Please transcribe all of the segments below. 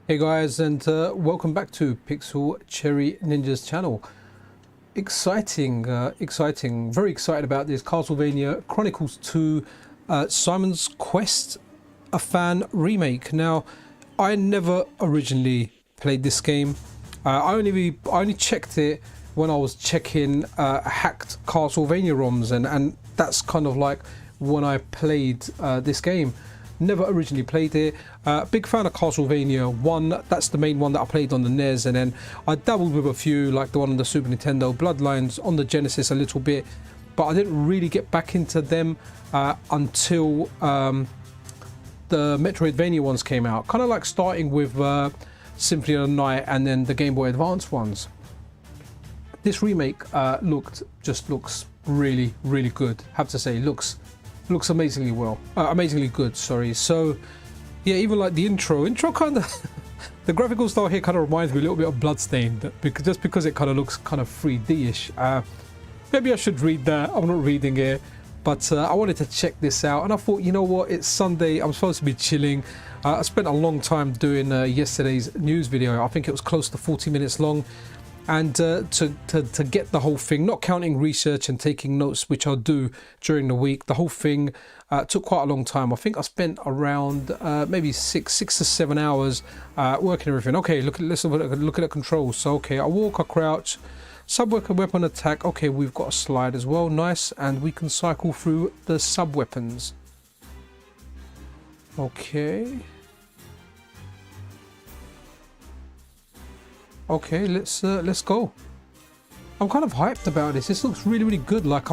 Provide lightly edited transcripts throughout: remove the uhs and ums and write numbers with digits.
Hey guys, and welcome back to Pixel Cherry Ninja's channel. Exciting, very excited about this Castlevania Chronicles 2 Simon's Quest, a fan remake. Now, I never originally played this game. I only checked it when I was checking hacked Castlevania ROMs, and that's kind of like when I played this game. Never originally played it. Big fan of Castlevania 1. That's the main one that I played on the NES, and then I dabbled with a few, like the one on the Super Nintendo, Bloodlines on the Genesis a little bit, but I didn't really get back into them until the Metroidvania ones came out. Kind of like starting with Symphony of the Night and then the Game Boy Advance ones. This remake looks really good. Have to say, looks amazingly well, amazingly good, sorry. So yeah, even like the intro kind of the graphical style here kind of reminds me a little bit of Bloodstained, because it kind of looks kind of 3D-ish. Maybe I should read that. I'm not reading it, but I wanted to check this out, and I thought, you know what, it's Sunday, I'm supposed to be chilling. I spent a long time doing yesterday's news video. I think it was close to 40 minutes long. And to get the whole thing, not counting research and taking notes, which I'll do during the week, the whole thing took quite a long time. I think I spent around maybe six to 7 hours working everything. Okay, let's look at the controls. So okay, I walk, I crouch, sub-weapon attack. Okay, we've got a slide as well, nice, and we can cycle through the sub-weapons. Okay. Okay, let's go. I'm kind of hyped about this. This looks really good. Like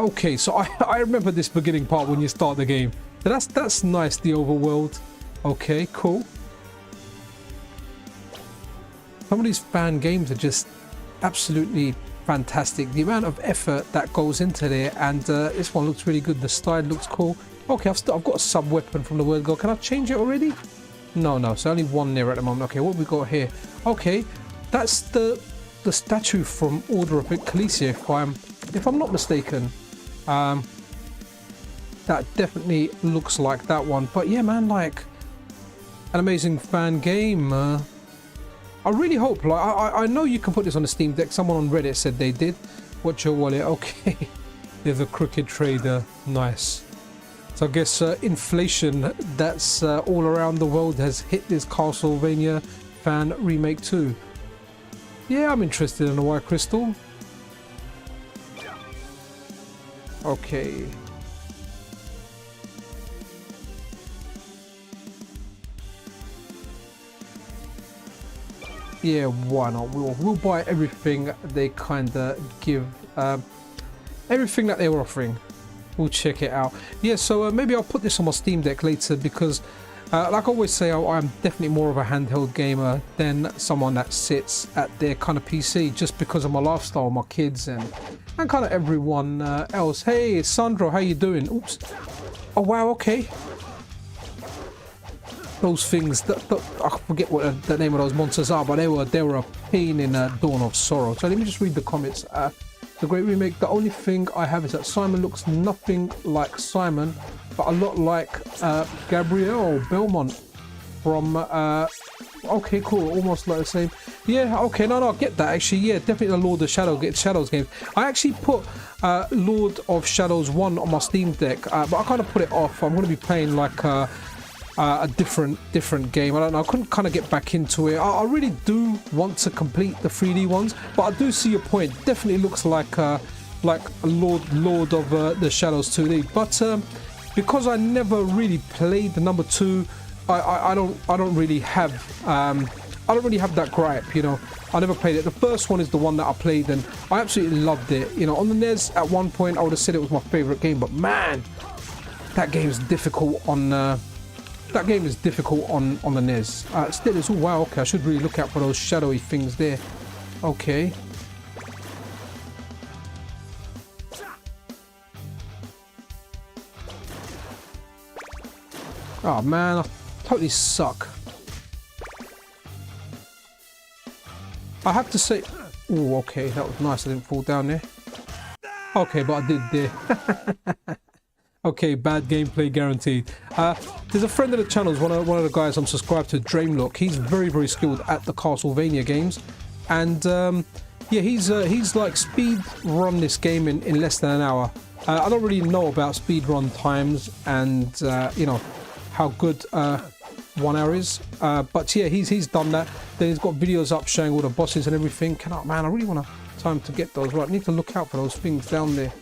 okay, so I remember this beginning part when you start the game. So that's nice, the overworld. Okay, cool. Some of these fan games are just absolutely fantastic. The amount of effort that goes into there, and this one looks really good. The style looks cool. Okay, I've got a sub weapon from the word go. Can I change it already? No, so only one there at the moment. Okay, what we got here? Okay, that's the statue from Order of Ecclesia, if I'm not mistaken. That definitely looks like that one. But yeah, man, like an amazing fan game. I really hope, like, I know you can put this on the Steam Deck. Someone on Reddit said they did. Watch your wallet. Okay, there's a crooked trader. Nice. So I guess inflation that's all around the world has hit this Castlevania fan remake too. Yeah, I'm interested in the white crystal. Okay. Yeah, why not? We'll buy everything they kinda give, everything that they were offering. We'll check it out. Yeah, so maybe I'll put this on my Steam Deck later, because like I always say, I'm definitely more of a handheld gamer than someone that sits at their kind of PC, just because of my lifestyle, my kids, and kind of everyone else. Hey Sandro, how you doing? Oops. Oh wow, okay. Those things I forget what the name of those monsters are, but they were a pain in Dawn of Sorrow. So let me just read the comments. The great remake. The only thing I have is that Simon looks nothing like Simon, but a lot like Gabrielle Belmont from okay, cool, almost like the same. Yeah, okay, no, I get that actually. Yeah, definitely the Lord of Shadows games. I actually put Lord of Shadows 1 on my Steam Deck, but I kind of put it off. I'm going to be playing like a different game. I don't know, I couldn't kind of get back into it. I really do want to complete the 3D ones, but I do see your point. Definitely looks like a Lord of the Shadows 2D, but because I never really played the number 2, I don't really have that gripe, you know. I never played it. The first one is the one that I played, and I absolutely loved it. You know, on the NES at one point I would have said it was my favorite game, but man, that game is difficult on the NES. Still, it's all wow. Okay, I should really look out for those shadowy things there. Okay. Oh man, I totally suck. I have to say, oh, okay, that was nice. I didn't fall down there. Okay, but I did there. Okay, bad gameplay guaranteed. There's a friend of the channel, one of the guys I'm subscribed to, Dreamlock. He's very skilled at the Castlevania games, and yeah, he's like speed run this game in less than an hour. I don't really know about speed run times and you know how good 1 hour is, but yeah, he's done that. Then he's got videos up showing all the bosses and everything. Man, I really want time to get those right. I need to look out for those things down there.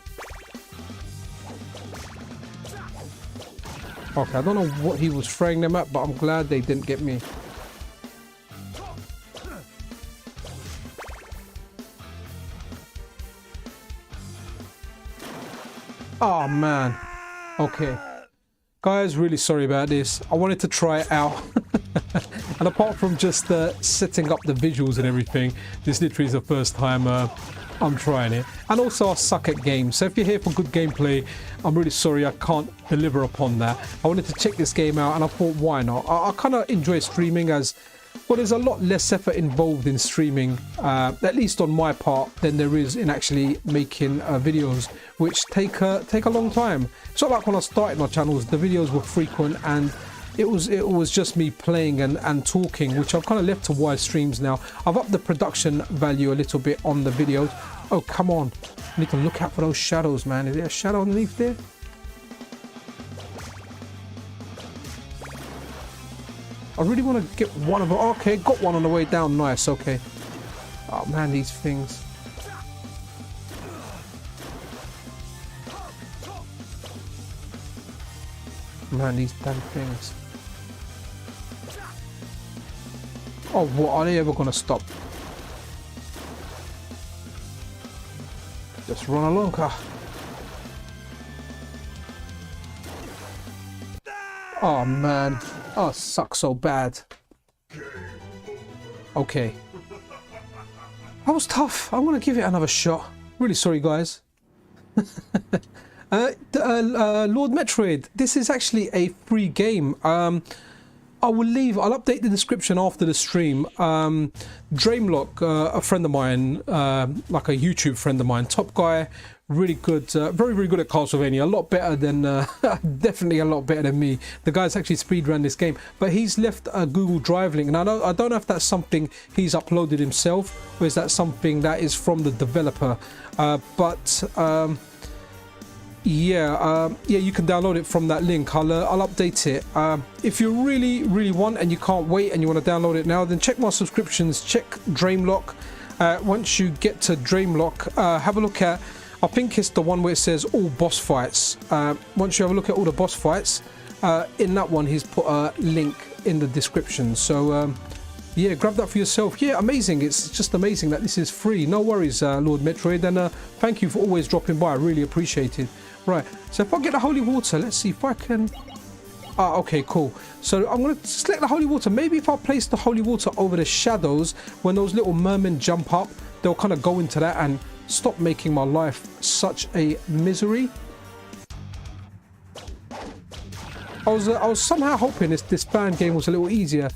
Okay, I don't know what he was throwing them at, but I'm glad they didn't get me. Oh man. Okay. Guys, really sorry about this. I wanted to try it out. And apart from just setting up the visuals and everything, this literally is the first time I'm trying it. And also I suck at games, so if you're here for good gameplay, I'm really sorry I can't deliver upon that. I wanted to check this game out and I thought, why not? I kind of enjoy streaming, as well, there's a lot less effort involved in streaming, at least on my part, than there is in actually making videos, which take a long time. It's not like when I started my channels, the videos were frequent and it was just me playing and talking, which I've kind of left to wide streams now. I've upped the production value a little bit on the videos. Oh, come on. I need to look out for those shadows, man. Is there a shadow underneath there? I really want to get one of them. Okay, got one on the way down. Nice, okay. Oh, man, these things. Man, these damn things. Oh, what? Are they ever going to stop? Just run along, car. Oh, man. Oh, sucks so bad. Okay. That was tough. I want to give it another shot. Really sorry, guys. Lord Metroid, this is actually a free game. I'll update the description after the stream. Dreamlock, a friend of mine, like a YouTube friend of mine, top guy, really good, very good at Castlevania, a lot better than, definitely a lot better than me. The guy's actually speedrun this game, but he's left a Google Drive link, and I don't know if that's something he's uploaded himself, or is that something that is from the developer, yeah, you can download it from that link. I'll update it. If you really want and you can't wait and you want to download it now, then check my subscriptions, check Dreamlock. Once you get to Dreamlock, have a look at, I think it's the one where it says all boss fights. Once you have a look at all the boss fights, in that one he's put a link in the description, so yeah, grab that for yourself. Yeah, amazing. It's just amazing that this is free. No worries, Lord Metroid, and thank you for always dropping by. I really appreciate it. Right, so if I get the holy water, let's see if I can... okay, cool. So I'm going to select the holy water. Maybe if I place the holy water over the shadows, when those little mermen jump up, they'll kind of go into that and stop making my life such a misery. I was somehow hoping this fan game was a little easier.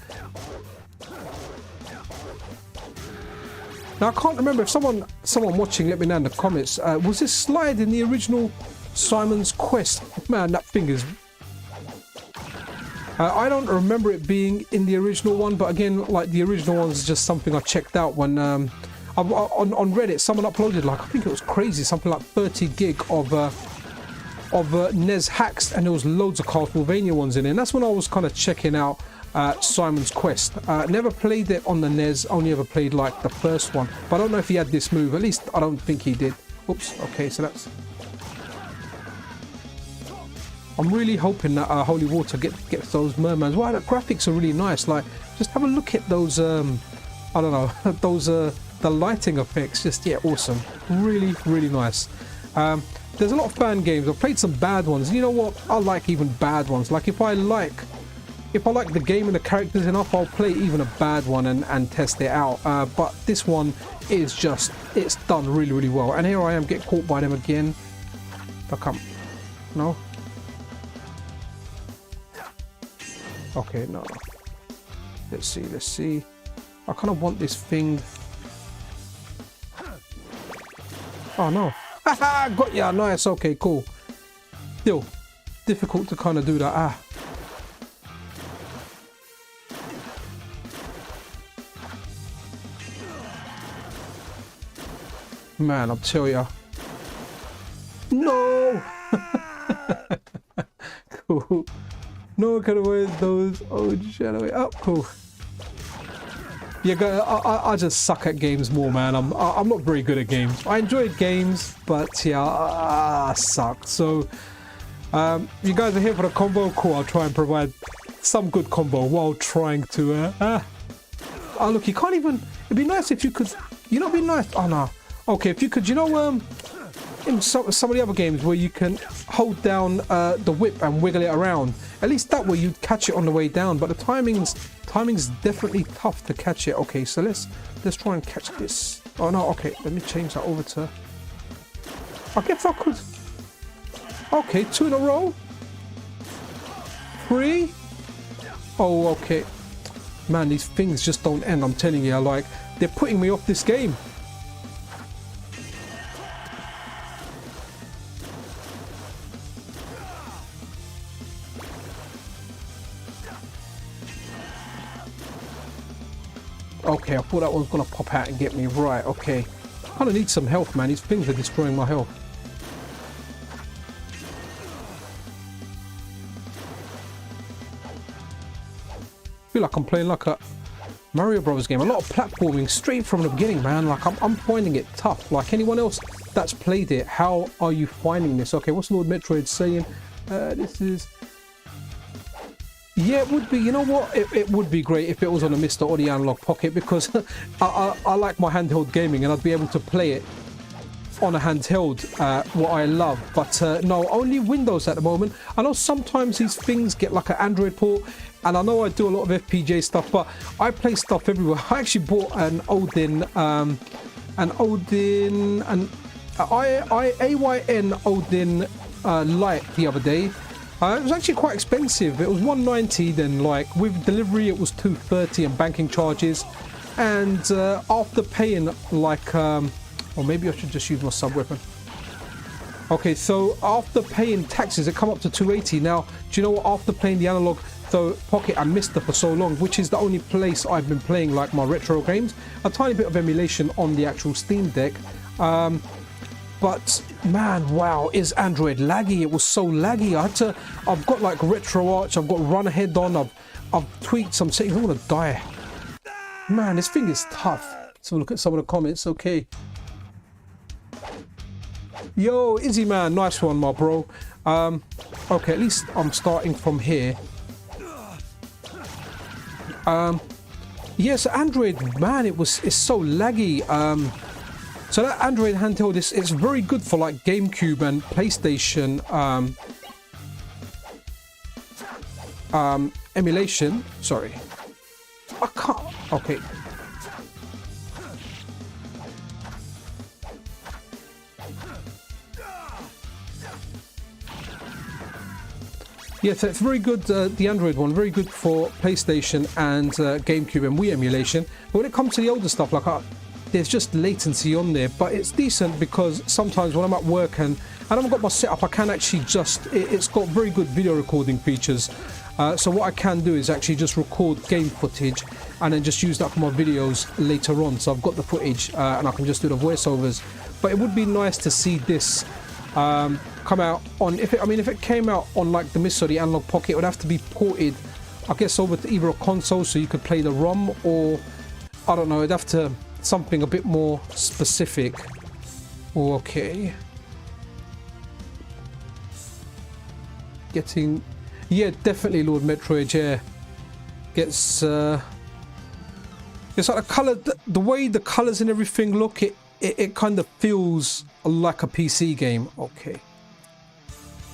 Now I can't remember if someone watching, let me know in the comments. Was this slide in the original Simon's Quest? Man, that thing is... I don't remember it being in the original one, but again, like, the original one is just something I checked out when on Reddit. Someone uploaded, like, I think it was crazy, something like 30 gig of NES hacks, and there was loads of Castlevania ones in it. And that's when I was kind of checking out Simon's Quest. Never played it on the NES, only ever played like the first one, but I don't know if he had this move. At least I don't think he did. Oops. Okay, so that's... I'm really hoping that holy water gets those mermaids. Wow, the graphics are really nice. Like, just have a look at those I don't know, those the lighting effects. Just, yeah, awesome. Really nice. There's a lot of fan games. I've played some bad ones, and you know what, I like even bad ones. Like, if I like the game and the characters enough, I'll play even a bad one and test it out. But this one is just, it's done really well. And here I am, get caught by them again. I come. No? Okay, no. Let's see. I kind of want this thing. Oh no. Haha, got ya. Nice. Okay, cool. Still, difficult to kind of do that. Ah. Man, I'll tell ya. No! Cool. No one can avoid those. Oh, shadow it up. Cool. Yeah, I just suck at games more, man. I'm not very good at games. I enjoy games, but yeah, I suck. So, you guys are here for the combo. Cool. I'll try and provide some good combo while trying to. Oh, look, you can't even. It'd be nice if you could. You know, it'd be nice. Oh no. Okay, if you could, you know, in some of the other games where you can hold down the whip and wiggle it around, at least that way you'd catch it on the way down. But the timing's definitely tough to catch it. Okay, so let's try and catch this. Oh no, okay, let me change that over to. I guess I could. Okay, 2 in a row. 3. Oh, okay. Man, these things just don't end. I'm telling you, like they're putting me off this game. Okay, I thought that one was gonna pop out and get me. Right, okay. I kinda need some health, man. These things are destroying my health. I feel like I'm playing like a Mario Brothers game. A lot of platforming straight from the beginning, man. Like I'm finding it tough. Like anyone else that's played it, how are you finding this? Okay, what's Lord Metroid saying? This is... Yeah, it would be. You know what? It would be great if it was on a Mr. Audio Analog Pocket, because I like my handheld gaming and I'd be able to play it on a handheld, what I love. But no, only Windows at the moment. I know sometimes these things get like an Android port, and I know I do a lot of FPGA stuff, but I play stuff everywhere. I actually bought an Odin, AYN Odin Lite the other day. It was actually quite expensive. It was $190, then like with delivery it was $230 and banking charges. And after paying like, or maybe I should just use my sub weapon. Okay, so after paying taxes, it come up to $280. Now, do you know what? After playing the Analog Pocket and Mister for so long, which is the only place I've been playing like my retro games, a tiny bit of emulation on the actual Steam Deck. But man, wow, is Android laggy? It was so laggy. I've got like retro arch, I've got run ahead on, I've tweaked some settings. I want to die. Man, this thing is tough. So look at some of the comments. Okay. Yo, Izzy man, nice one, my bro. Okay, at least I'm starting from here. Yes, Android, man, it's so laggy. So that Android handheld it's very good for like GameCube and PlayStation emulation. Sorry, I can't. Okay. Yes, it's very good, the Android one, very good for PlayStation and GameCube and Wii emulation. But when it comes to the older stuff, like there's just latency on there, but it's decent because sometimes when I'm at work and I haven't got my setup, I can actually just, it's got very good video recording features. So what I can do is actually just record game footage and then just use that for my videos later on. So I've got the footage and I can just do the voiceovers. But it would be nice to see this come out on, if it came out on like the Mr. the Analog Pocket, it would have to be ported, I guess, over to either a console so you could play the ROM, or I don't know, it'd have to something a bit more specific. Okay. Getting, yeah, definitely Lord Metroid, yeah. Gets, it's like the colour, the way the colours and everything look, it kind of feels like a PC game. Okay.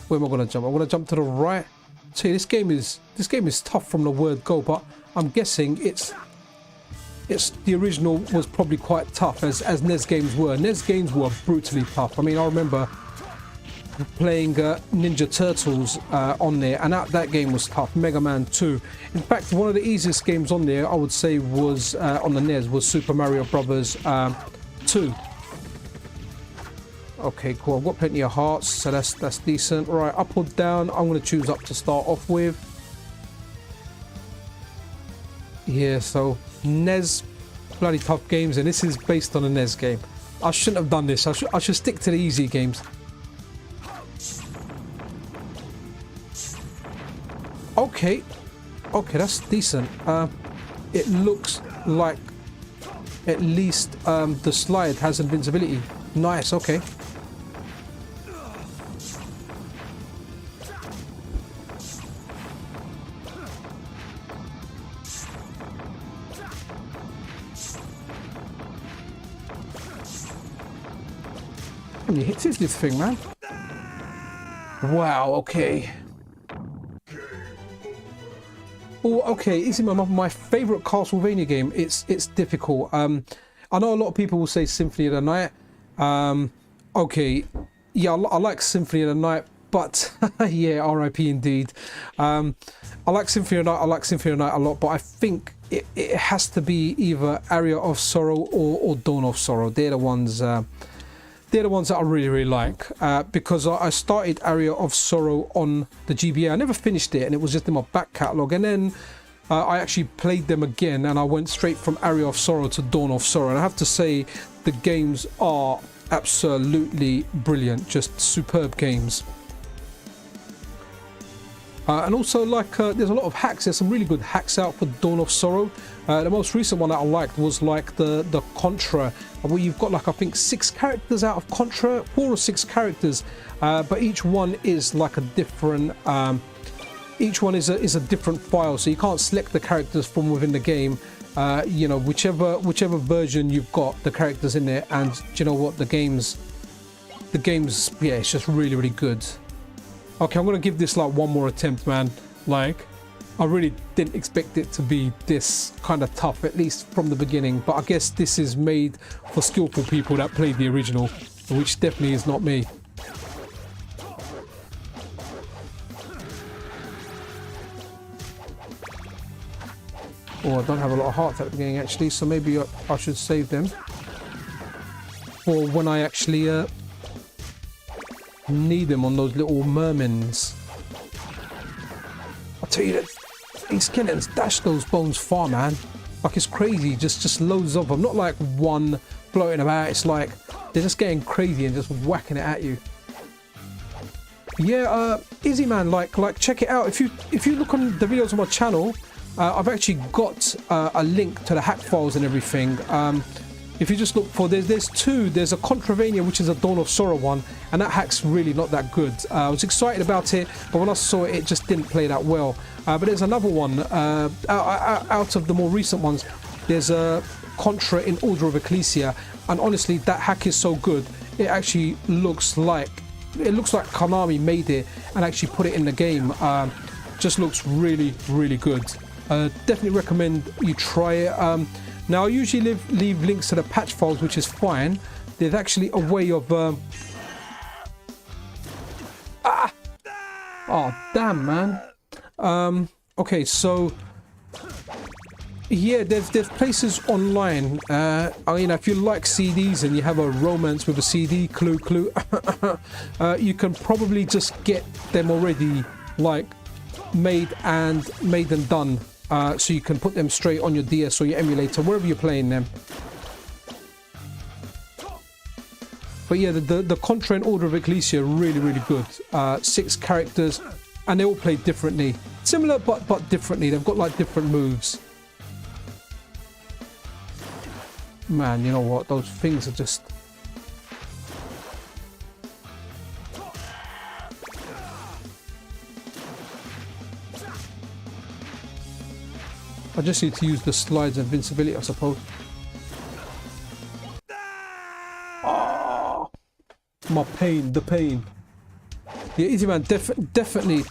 Where am I going to jump? I'm going to jump to the right. See, this game is tough from the word go, but I'm guessing it's the original was probably quite tough as NES games were. NES games were brutally tough. I mean, I remember playing Ninja Turtles on there, and that game was tough. Mega Man 2. In fact, one of the easiest games on there, I would say, was on the NES was Super Mario Brothers 2. Okay, cool. I've got plenty of hearts, so that's decent. Right, up or down? I'm going to choose up to start off with. Yeah, so NES, bloody tough games, and this is based on a NES game. I shouldn't have done this. I should stick to the easy games. Okay, that's decent. It looks like at least the slide has invincibility. Nice. Okay. How many hits is this thing, man? Wow. Okay. Oh, okay. It's my favorite Castlevania game. It's difficult. I know a lot of people will say Symphony of the Night. Okay, yeah, I like Symphony of the Night, but yeah, R.I.P. indeed. I like Symphony of the Night. I like Symphony of the Night a lot, but I think it has to be either Aria of Sorrow or Dawn of Sorrow. They're the ones. They're the ones that I really like, because I started Aria of Sorrow on the GBA. I never finished it, and it was just in my back catalogue. And then I actually played them again, and I went straight from Aria of Sorrow to Dawn of Sorrow. And I have to say, the games are absolutely brilliant, just superb games. And also, like, there's a lot of hacks. There's some really good hacks out for Dawn of Sorrow. The most recent one that I liked was like the Contra, where you've got like, I think 6 characters out of Contra, 4 or 6 characters, but each one is like a different. Each one is a different file, so you can't select the characters from within the game. You know, whichever version you've got the characters in there, and do you know what, the games, yeah, it's just really good. Okay, I'm gonna give this like one more attempt, man. Like, I really didn't expect it to be this kind of tough, at least from the beginning. But I guess this is made for skillful people that played the original, which definitely is not me. Oh, I don't have a lot of hearts at the beginning, actually, so maybe I should save them for when I actually need them on those little mermens. I'll tell you that these skeletons dash those bones far, man. Like, it's crazy, just loads of them. Not like one floating about. It's like they're just getting crazy and just whacking it at you. Yeah, easy, man. Like check it out. If you look on the videos on my channel, I've actually got a link to the hack files and everything. If you just look for, there's 2. There's a Contravania, which is a Dawn of Sorrow one, and that hack's really not that good. I was excited about it, but when I saw it, it just didn't play that well. But there's another one, out of the more recent ones, there's a Contra in Order of Ecclesia, and honestly, that hack is so good, it actually looks like Konami made it and actually put it in the game. Just looks really good. Definitely recommend you try it. Now, I usually leave links to the patch files, which is fine. There's actually a way of... Oh, damn, man. Okay, so... Yeah, there's places online. You know, if you like CDs and you have a romance with a CD, clue, you can probably just get them already, like, made and done. So you can put them straight on your DS or your emulator, wherever you're playing them. But yeah, the Contra and Order of Ecclesia are really good. 6 characters, and they all play differently. Similar, but differently. They've got like different moves. Man, you know what? Those things are just... I just need to use the slides invincibility, I suppose. Oh, my pain, the pain. Yeah, easy, man. Definitely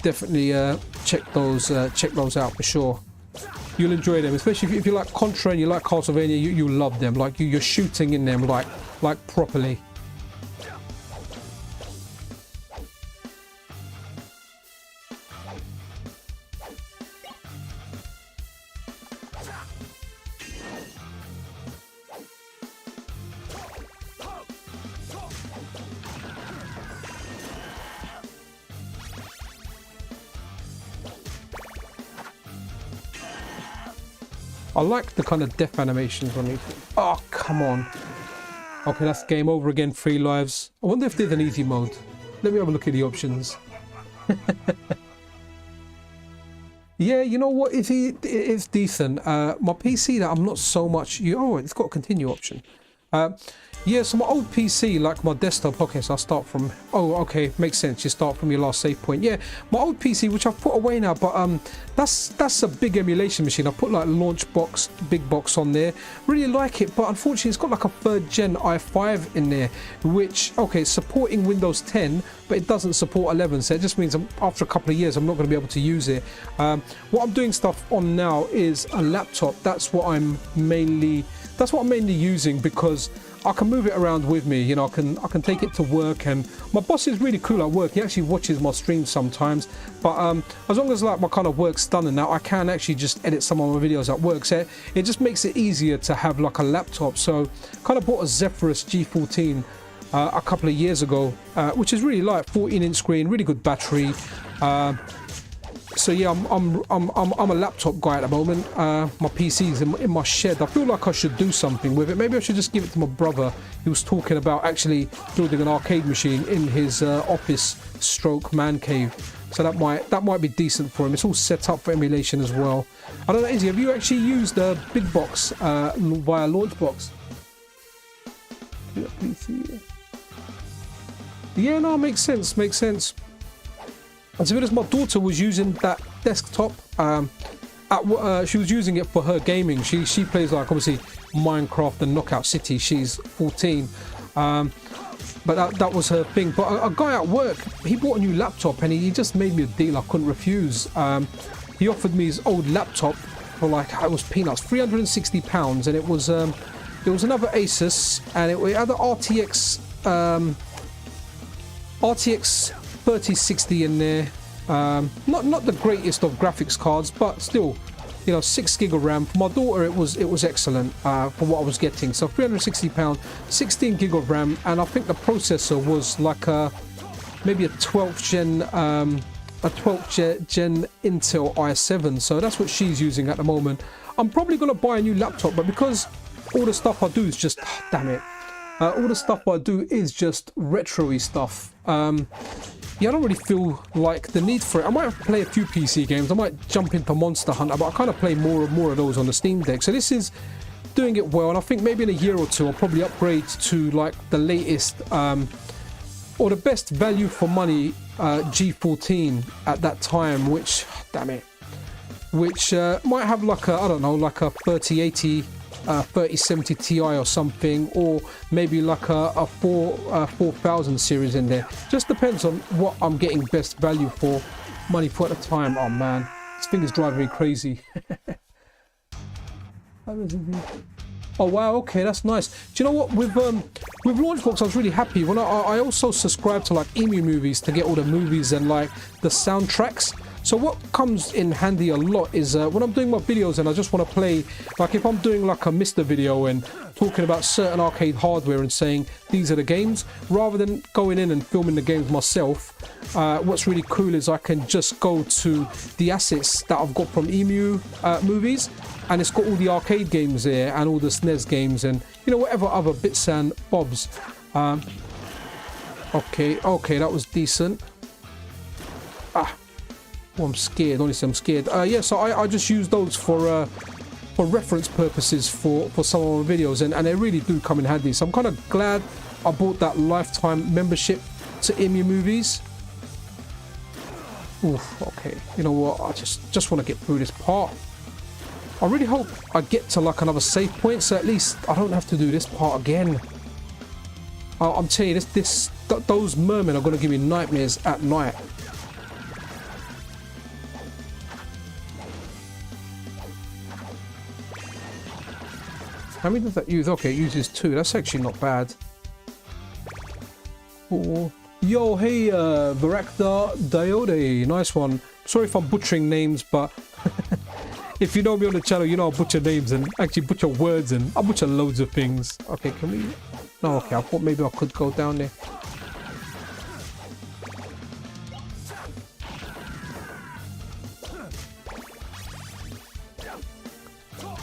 check those out for sure. You'll enjoy them, especially if you like Contra and you like Castlevania. You love them. Like you're shooting in them like properly. I like the kind of death animations on these. Oh, come on. Okay, that's game over again. 3 lives. I wonder if there's an easy mode. Let me have a look at the options. Yeah, you know what? It's decent. My PC that I'm not so much. Oh, it's got a continue option. Yeah, so my old PC, like my desktop. Okay, so I'll start from. Oh, okay, makes sense. You start from your last save point. Yeah, my old PC, which I've put away now, but that's a big emulation machine. I put like launch box, big box on there. Really like it, but unfortunately, it's got like a 3rd gen i5 in there, which okay, it's supporting Windows 10, but it doesn't support 11. So it just means after a couple of years, I'm not going to be able to use it. What I'm doing stuff on now is a laptop. That's what I'm mainly using because I can move it around with me. You know, I can take it to work, and my boss is really cool at work. He actually watches my streams sometimes, but as long as like my kind of work's done and that, I can actually just edit some of my videos at work. So it just makes it easier to have like a laptop. So kind of bought a Zephyrus G14 a couple of years ago, which is really light, 14-inch screen, really good battery. So yeah, I'm a laptop guy at the moment. My PC's in my shed. I feel like I should do something with it. Maybe I should just give it to my brother. He was talking about actually building an arcade machine in his office stroke man cave. So that might be decent for him. It's all set up for emulation as well. I don't know, Izzy, have you actually used a big box via launch box? Yeah, no, makes sense. And to be honest, my daughter was using that desktop. She was using it for her gaming. She plays like obviously Minecraft and Knockout City. She's 14, but that was her thing. But a guy at work, he bought a new laptop and he just made me a deal I couldn't refuse. He offered me his old laptop for like, it was peanuts, £360, and it was another Asus, and it had the RTX 3060 in there. Not the greatest of graphics cards, but still, you know, 6 gig of RAM. For my daughter, it was excellent for what I was getting. So £360, 16 gig of RAM, and I think the processor was like maybe a 12th gen Intel i7. So that's what she's using at the moment. I'm probably gonna buy a new laptop, but because all the stuff I do is just, damn it, all the stuff I do is just retro-y stuff. Yeah, I don't really feel like the need for it. I might play a few PC games. I might jump into Monster Hunter, but I kind of play more and more of those on the Steam Deck. So this is doing it well, and I think maybe in a year or two I'll probably upgrade to like the latest or the best value for money G14 at that time, which, damn it, which might have like a, I don't know, like a 3080 3070 Ti or something, or maybe like a 4000 series in there. Just depends on what I'm getting best value for money for at the time. Oh man, this thing is driving me crazy. Oh wow, okay, that's nice. Do you know what, with Launchbox I was really happy when I also subscribed to like Emu Movies to get all the movies and like the soundtracks. So what comes in handy a lot is when I'm doing my videos and I just want to play, like if I'm doing like a Mr. video and talking about certain arcade hardware and saying these are the games, rather than going in and filming the games myself, what's really cool is I can just go to the assets that I've got from Emu Movies, and it's got all the arcade games there and all the SNES games and, you know, whatever other bits and bobs. Okay, that was decent. Oh, I'm scared. Honestly, I'm scared. Yeah, so I just use those for reference purposes for some of my videos, and they really do come in handy. So I'm kind of glad I bought that lifetime membership to Emu Movies. Oof, okay. You know what? I just want to get through this part. I really hope I get to like another save point, so at least I don't have to do this part again. I'm telling you, those mermen are going to give me nightmares at night. How many does that use? Okay, it uses 2. That's actually not bad. Oh. Yo, hey, Varakda Diode. Nice one. Sorry if I'm butchering names, but if you know me on the channel, you know I butcher names and actually butcher words, and I butcher loads of things. Okay, can we? No, okay, I thought maybe I could go down there.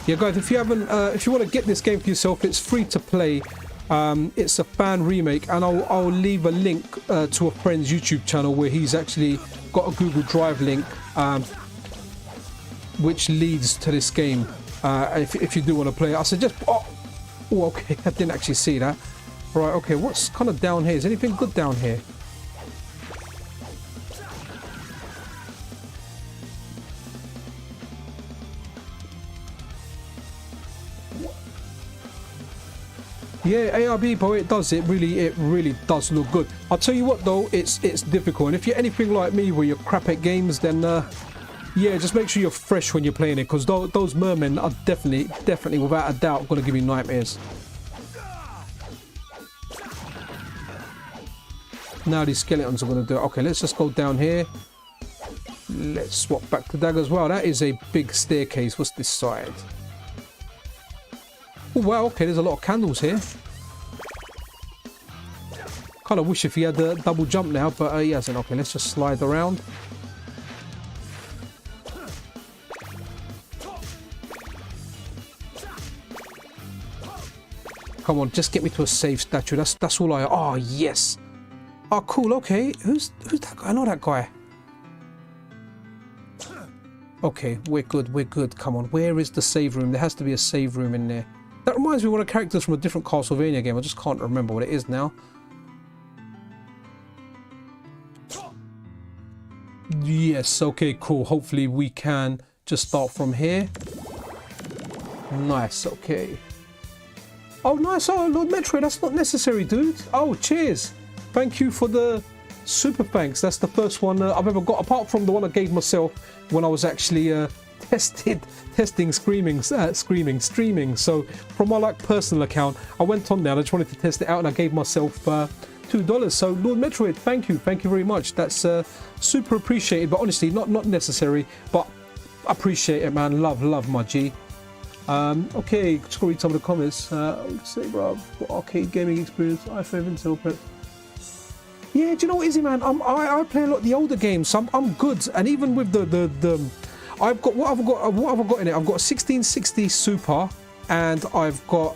Yeah, guys, if you haven't, if you want to get this game for yourself, it's free to play. It's a fan remake, and I'll leave a link to a friend's YouTube channel where he's actually got a Google Drive link, which leads to this game. If you do want to play it, I suggest. Oh, okay, I didn't actually see that. Right, okay, what's kind of down here? Is anything good down here? Yeah, ARB, boy, it does. It really does look good. I'll tell you what, though, it's difficult. And if you're anything like me, where you're crap at games, then yeah, just make sure you're fresh when you're playing it, because those mermen are definitely, without a doubt, going to give you nightmares. Now these skeletons are going to do it. Okay, let's just go down here. Let's swap back to daggers. Wow, that is a big staircase. What's this side? Oh, wow, okay, there's a lot of candles here. Kind of wish if he had the double jump now, but he hasn't. Okay, let's just slide around. Come on, just get me to a safe statue. That's all I... Oh, yes. Oh, cool, okay. Who's that guy? I know that guy. Okay, we're good. Come on, where is the save room? There has to be a save room in there. That reminds me of one of the characters from a different Castlevania game. I just can't remember what it is now. Yes, okay, cool. Hopefully we can just start from here. Nice, okay. Oh, nice. Oh, Lord Metroid, that's not necessary, dude. Oh, cheers. Thank you for the super thanks. That's the first one I've ever got, apart from the one I gave myself when I was actually testing streaming. So from my personal account, I went on there and I just wanted to test it out, and I gave myself $2. So Lord Metroid, thank you very much. That's super appreciated, but honestly not necessary, but appreciate it, man. Love my G. Okay, just gonna read some of the comments. Say, bro, arcade gaming experience, iPhone Intel Prep. Yeah, do you know what, Izzy, man? I play a lot of the older games. So I'm good, and even with the I've got what have I got in it? I've got a 1660 Super, and I've got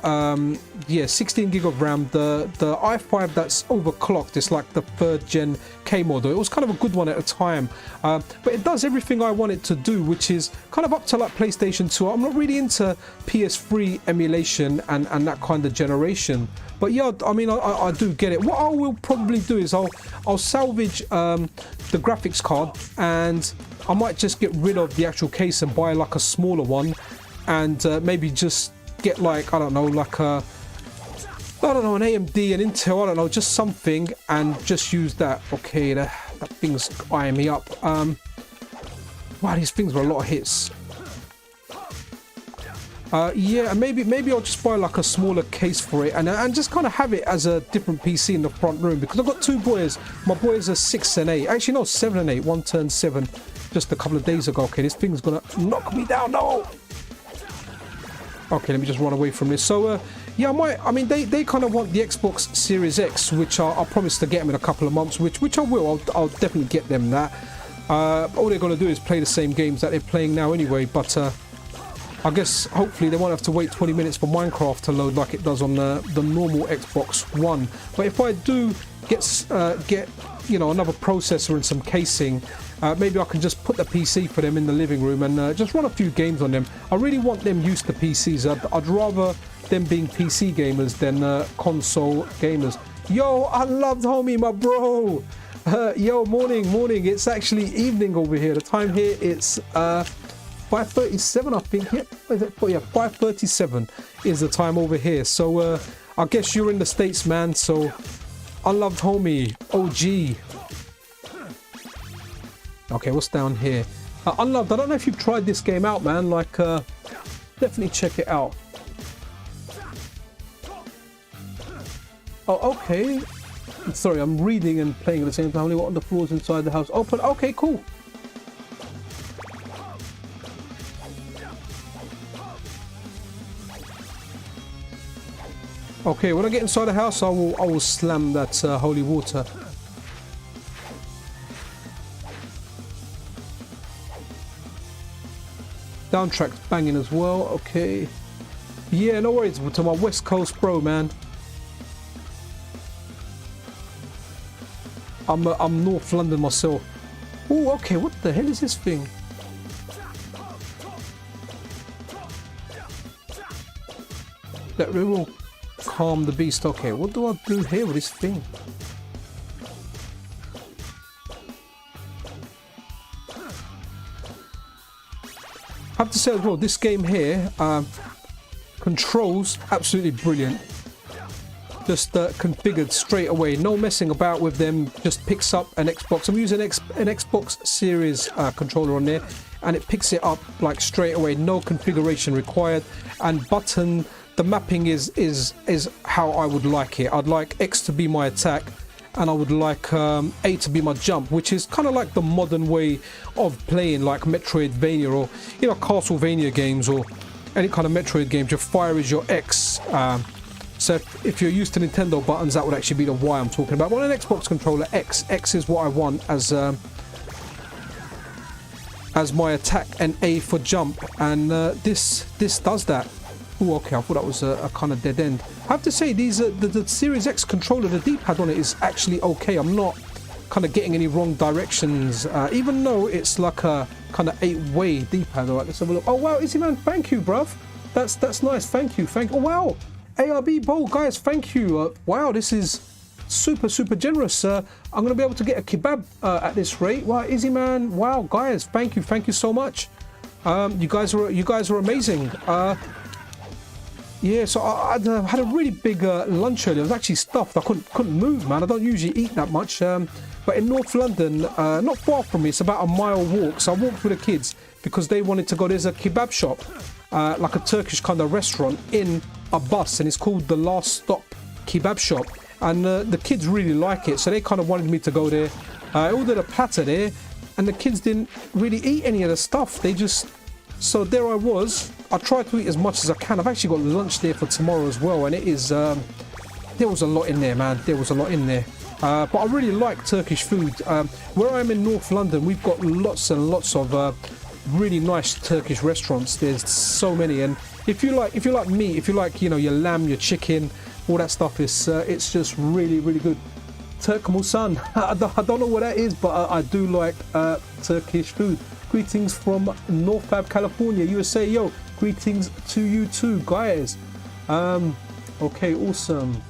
16 gig of RAM. The i5 that's overclocked. It's like the 3rd gen K model. It was kind of a good one at the time, but it does everything I want it to do, which is kind of up to like PlayStation 2. I'm not really into PS3 emulation and that kind of generation. But yeah, I mean, I do get it. What I will probably do is I'll salvage the graphics card, and I might just get rid of the actual case and buy like a smaller one, and maybe just get like, I don't know, like an AMD, an Intel, I don't know, just something, and just use that. Okay, that thing's eyeing me up. Wow, these things were a lot of hits. Yeah, maybe I'll just buy like a smaller case for it, and just kind of have it as a different PC in the front room, because I've got 2 boys. My boys are 6 and 8. Actually, no, 7 and 8. One turned 7 just a couple of days ago. Okay, this thing's gonna knock me down. No. Okay, let me just run away from this. So, yeah, I mean, they kind of want the Xbox Series X, which I promised to get them in a couple of months, which I will. I'll definitely get them that. All they're gonna do is play the same games that they're playing now anyway, but I guess hopefully they won't have to wait 20 minutes for Minecraft to load like it does on the normal Xbox One. But if I do get another processor and some casing, maybe I can just put the PC for them in the living room and just run a few games on them. I really want them used to PCs. I'd rather them being PC gamers than console gamers. Yo, I loved homie, my bro. Yo, morning. It's actually evening over here. The time here it's 5:37, I think. Yeah, 5:37 is the time over here. So I guess you're in the States, man. So unloved homie, OG. Okay, what's down here? Unloved, I don't know if you've tried this game out, man. Like, definitely check it out. Oh, okay. Sorry, I'm reading and playing at the same time. Only on the floors inside the house. Open. Okay, cool. Okay, when I get inside the house, I will slam that holy water. Downtrack's banging as well. Okay. Yeah, no worries. To my West Coast bro, man. I'm North London myself. Oh, okay. What the hell is this thing? That will calm the beast. Okay, what do I do here with this thing? I have to say as well, this game here, controls absolutely brilliant. Just configured straight away, no messing about with them. Just picks up an Xbox. I'm using an Xbox Series controller on there, and it picks it up like straight away. No configuration required, and button. The mapping is how I would like it. I'd like X to be my attack, and I would like A to be my jump, which is kind of like the modern way of playing, like Metroidvania or Castlevania games or any kind of Metroid games. Your fire is your X. So if you're used to Nintendo buttons, that would actually be the Y I'm talking about. But on an Xbox controller, X is what I want as my attack, and A for jump, and this does that. Oh, okay, I thought that was a kind of dead end. I have to say, the Series X controller, the D-pad on it is actually okay. I'm not kind of getting any wrong directions, even though it's like a kind of 8-way D-pad. All right, let's have a look. Oh, wow, Izzy Man, thank you, bruv. That's nice. Thank you. Oh, wow. ARB Bowl, guys, thank you. Wow, this is super generous. I'm going to be able to get a kebab at this rate. Wow, Izzy Man. Wow, guys, thank you so much. You guys are amazing. Yeah, so I had a really big lunch earlier. I was actually stuffed. I couldn't move, man. I don't usually eat that much. But in North London, not far from me, it's about a mile walk. So I walked with the kids because they wanted to go. There's a kebab shop, like a Turkish kind of restaurant in a bus, and it's called the Last Stop Kebab Shop. And the kids really like it, so they kind of wanted me to go there. I ordered a platter there, and the kids didn't really eat any of the stuff. They just... So there I was. I tried to eat as much as I can. I've actually got lunch there for tomorrow as well, and it is there was a lot in there, man. There was a lot in there. But I really like Turkish food. Where I'm in North London, we've got lots and lots of really nice Turkish restaurants. There's so many, and if you like meat, if you like your lamb, your chicken, all that stuff, it's just really good. Turkmusan. I don't know what that is, but I do like Turkish food. Greetings from North Fab, California, USA. Yo, greetings to you too, guys. Okay, awesome.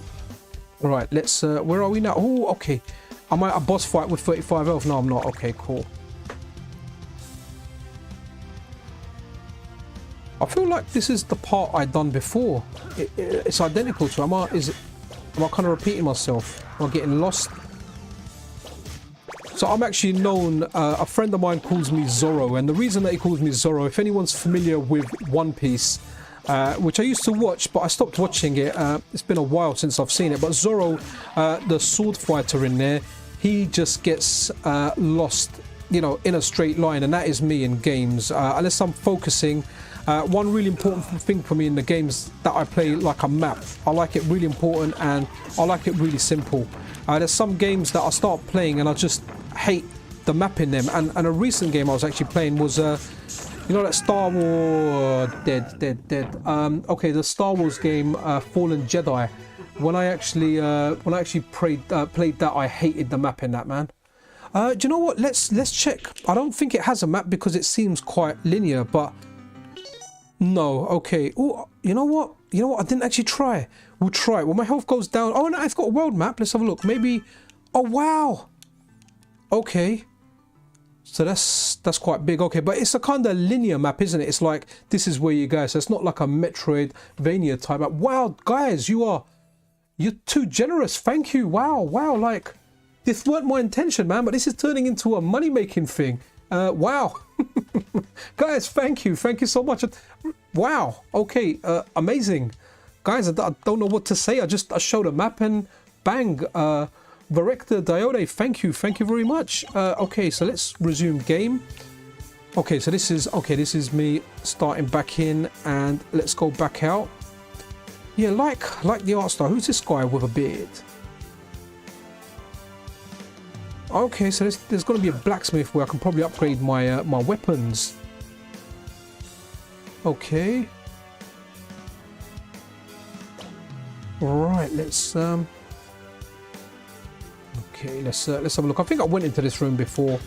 All right, let's. Where are we now? Oh, okay. I'm at a boss fight with 35 health. No, I'm not. Okay, cool. I feel like this is the part I done before. It's identical to. Am I kind of repeating myself? Am I getting lost? So I'm actually known, a friend of mine calls me Zorro, and the reason that he calls me Zorro, if anyone's familiar with One Piece, which I used to watch, but I stopped watching it. It's been a while since I've seen it, but Zorro, the sword fighter in there, he just gets lost, in a straight line, and that is me in games. Unless I'm focusing, one really important thing for me in the games that I play, like a map. I like it really important, and I like it really simple. There's some games that I start playing and I just hate the map in them, and a recent game I was actually playing was that Star Wars dead okay, the Star Wars game Fallen Jedi. When I actually played that, I hated the map in that, man. Do you know what, let's check. I don't think it has a map because it seems quite linear, but no. Okay. Oh, you know what, I didn't actually try. We'll try it. Well, my health goes down. Oh no, it's got a world map. Let's have a look. Maybe. Oh wow. Okay, so that's quite big. Okay, but it's a kind of linear map, isn't it? It's like this is where you go. So it's not like a Metroidvania type map. Wow, guys, you're too generous. Thank you. Wow. Like this weren't my intention, man, but this is turning into a money-making thing. Wow. Guys, thank you so much. Wow. Okay, amazing. Guys, I don't know what to say. I showed a map and bang. Varector Diode, thank you very much. Okay, so let's resume game. Okay, so this is me starting back in, and let's go back out. Yeah, like the art style. Who's this guy with a beard? Okay, so there's going to be a blacksmith where I can probably upgrade my my weapons. Okay. Right, let's okay, let's have a look. I think I went into this room before.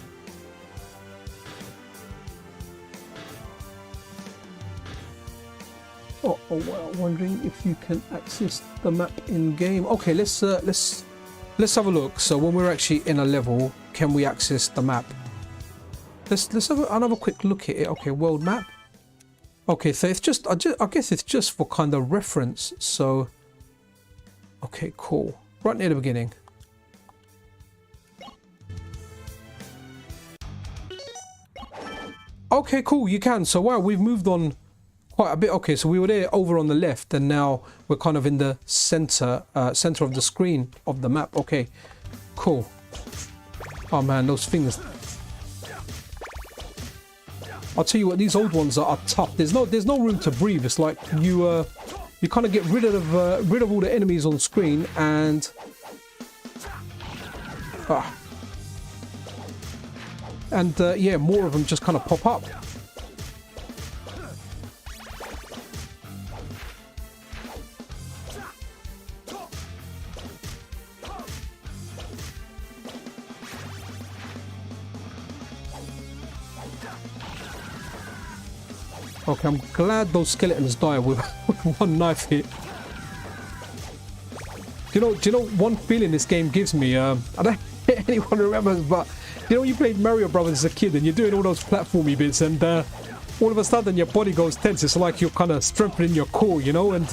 Oh, well, wondering if you can access the map in game. Okay, let's have a look. So when we're actually in a level, can we access the map? Let's have another quick look at it. Okay, world map. Okay, so it's just I guess it's just for kind of reference. So okay, cool. Right near the beginning. Okay, cool. You can. So wow, we've moved on quite a bit. Okay, so we were there over on the left, and now we're kind of in the center of the screen of the map. Okay, cool. Oh man, those things. I'll tell you what, these old ones are tough. There's no room to breathe. It's like you kind of get rid of all the enemies on screen, and yeah, more of them just kind of pop up. Okay, I'm glad those skeletons die with one knife hit. Do you know one feeling this game gives me? I don't know if anyone remembers, but you know, you played Mario Brothers as a kid and you're doing all those platformy bits, and all of a sudden your body goes tense. It's like you're kind of strengthening your core, you know, and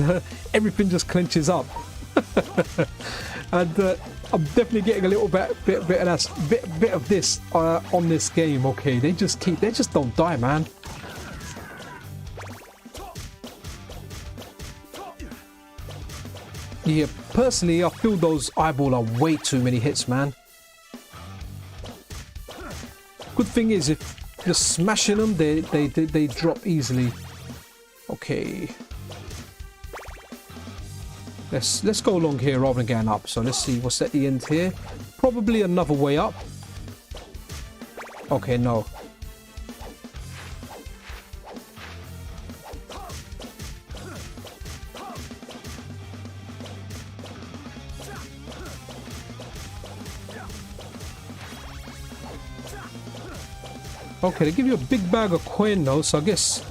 everything just clenches up. And I'm definitely getting a little bit of this on this game. Okay, they just don't die, man. Yeah, personally, I feel those eyeball are way too many hits, man. Good thing is, if you're smashing them, they drop easily. Okay. Let's go along here rather than going up. So let's see what's at the end here. Probably another way up. Okay, no. Okay, they give you a big bag of coin though, so I guess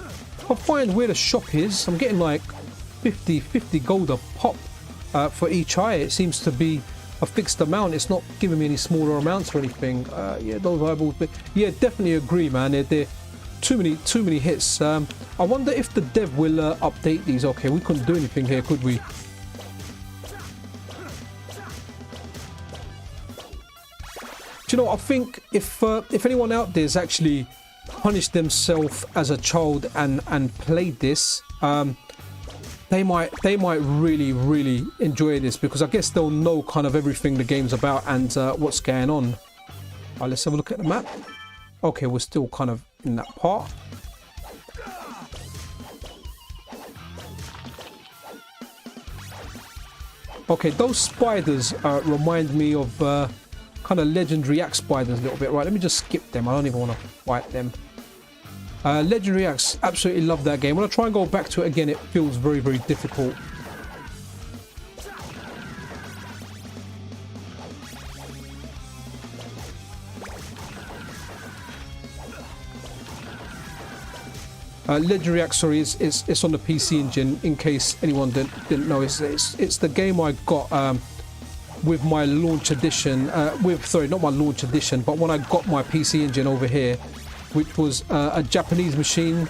I'll find where the shop is. I'm getting like 50 gold a pop for each eye. It seems to be a fixed amount. It's not giving me any smaller amounts or anything. Yeah, those eyeballs. But yeah, definitely agree, man. They're too many hits. I wonder if the dev will update these. Okay, we couldn't do anything here, could we? Do you know, I think if anyone out there has actually punished themselves as a child and played this, they might really enjoy this, because I guess they'll know kind of everything the game's about and what's going on. Alright, let's have a look at the map. Okay, we're still kind of in that part. Okay, those spiders remind me of kind of legendary axe spiders a little bit. Right, let me just skip them. I don't even want to fight them. Legendary axe, absolutely love that game. When I try and go back to it again, it feels very difficult. Legendary axe, sorry, it's on the PC Engine. In case anyone didn't know, it's the game I got with my launch edition, sorry, not my launch edition, but when I got my PC Engine over here, which was a Japanese machine.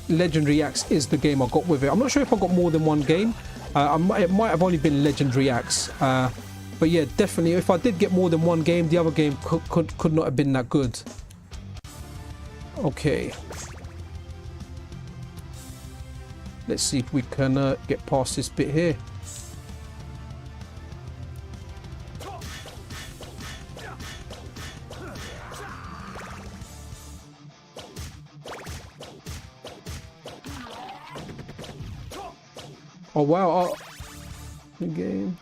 Legendary Axe is the game I got with it. I'm not sure if I got more than one game. It might have only been Legendary Axe. But yeah, definitely, if I did get more than one game, the other game could not have been that good. Okay. Let's see if we can get past this bit here. Oh wow, the game.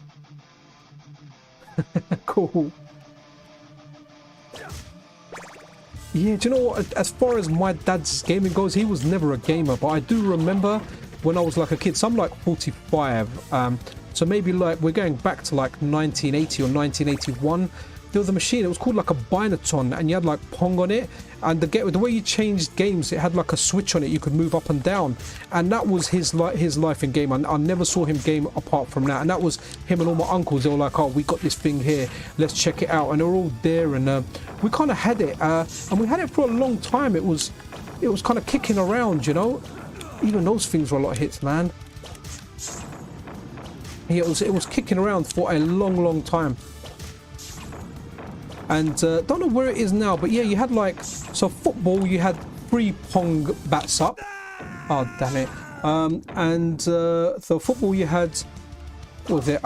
Yeah, do you know what? As far as my dad's gaming goes, he was never a gamer, but I do remember when I was like a kid. So I'm like 45, so maybe like we're going back to like 1980 or 1981. There was a machine, it was called like a Binaton, and you had like Pong on it, and the way you changed games, it had like a switch on it, you could move up and down, and that was his life in game. I never saw him game apart from that, and that was him and all my uncles. They were like, oh, we got this thing here, let's check it out, and they were all there, and we kind of had it, and we had it for a long time. It was kind of kicking around, you know. Even those things were a lot of hits, man. Yeah, it was kicking around for a long time. And don't know where it is now, but yeah, you had like, so football, you had 3 Pong bats up. Oh, damn it. And so football, you had, what was it?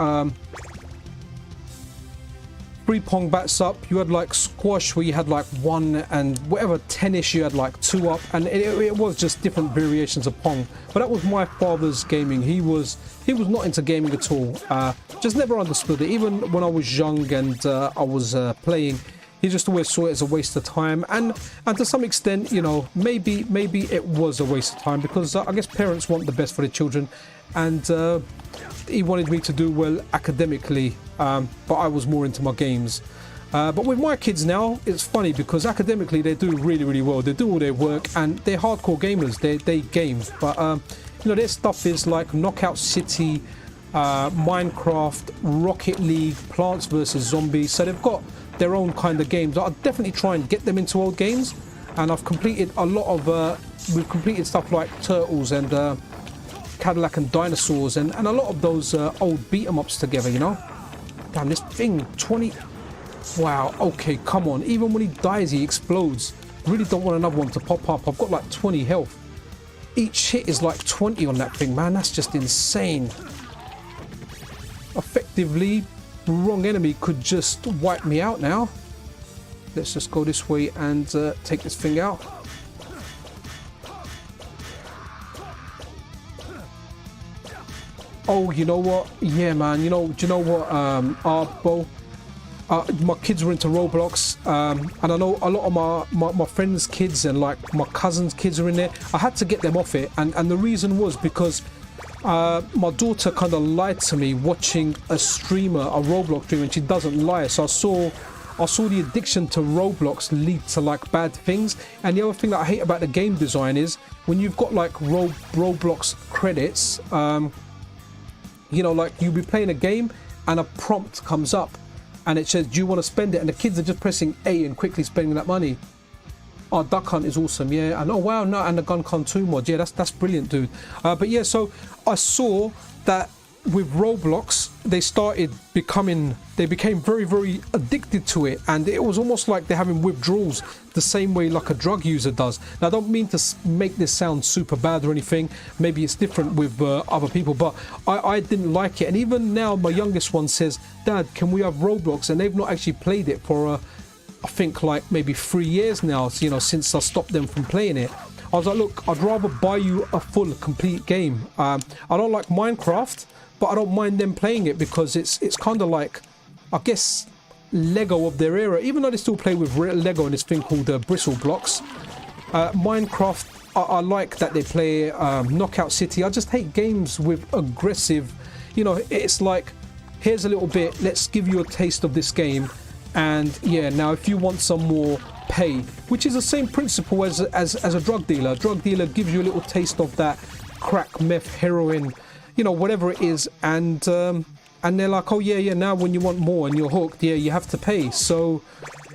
3 Pong bats up. You had like squash, where you had like 1, and whatever, tennis, you had like 2 up, and it was just different variations of Pong. But that was my father's gaming. He was not into gaming at all. Just never understood it. Even when I was young and I was playing, he just always saw it as a waste of time. And to some extent, you know, maybe it was a waste of time, because I guess parents want the best for their children, and he wanted me to do well academically, but I was more into my games. But with my kids now, it's funny, because academically they do really well. They do all their work, and they're hardcore gamers. They game, but you know, their stuff is like Knockout City, Minecraft, Rocket League, Plants vs Zombies. So they've got their own kind of games. I'll definitely try and get them into old games, and I've completed a lot of we've completed stuff like Turtles and Cadillac and Dinosaurs, and a lot of those old beat 'em ups together, you know. Damn, this thing, 20. Wow, okay, come on. Even when he dies, he explodes. Really don't want another one to pop up. I've got like 20 health. Each hit is like 20 on that thing, man. That's just insane. Effectively, the wrong enemy could just wipe me out now. Let's just go this way and take this thing out. Oh, you know what? Yeah, man. You know, do you know what, Arbo? My kids were into Roblox, and I know a lot of my friends' kids and like my cousins' kids are in there. I had to get them off it, and the reason was because my daughter kind of lied to me watching a streamer, a Roblox streamer, and she doesn't lie. So I saw the addiction to Roblox lead to like bad things. And the other thing that I hate about the game design is when you've got like Roblox credits, you know, like you'll be playing a game and a prompt comes up and it says, do you want to spend it? And the kids are just pressing A and quickly spending that money. Oh, Duck Hunt is awesome, yeah. And oh wow, no, and the Gun Con 2 mod, yeah, that's brilliant, dude. But yeah, so I saw that with Roblox, they became very addicted to it, and it was almost like they're having withdrawals the same way like a drug user does. Now, I don't mean to make this sound super bad or anything. Maybe it's different with other people, but I didn't like it. And even now, my youngest one says, Dad, can we have Roblox? And they've not actually played it for I think like maybe 3 years now, you know, since I stopped them from playing it. I was like, look, I'd rather buy you a full complete game. I don't like Minecraft, but I don't mind them playing it because it's kind of like, I guess, Lego of their era. Even though they still play with Lego and this thing called Bristle Blocks. Minecraft, I like that they play Knockout City. I just hate games with aggressive, you know, it's like, here's a little bit, let's give you a taste of this game. And yeah, now if you want some more, pay. Which is the same principle as a drug dealer. A drug dealer gives you a little taste of that crack, meth, heroin, you know, whatever it is, and they're like, oh yeah, now when you want more and you're hooked, yeah, you have to pay. So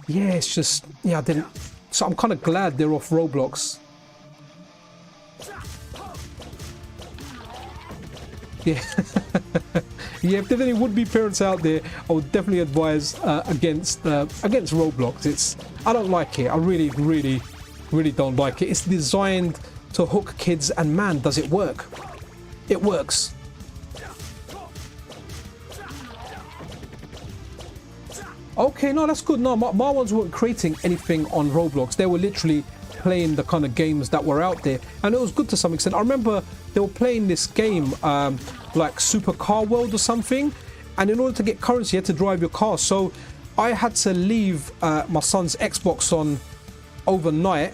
yeah, it's just, yeah, I didn't. So I'm kind of glad they're off Roblox. Yeah. Yeah, if there's any would-be parents out there, I would definitely advise against Roblox. I don't like it. I really don't like it. It's designed to hook kids, and man, does it work. It works. Okay, no, that's good. No, my ones weren't creating anything on Roblox. They were literally playing the kind of games that were out there, and it was good to some extent. I remember they were playing this game like Super Car World or something, and in order to get currency you had to drive your car. So I had to leave my son's Xbox on overnight.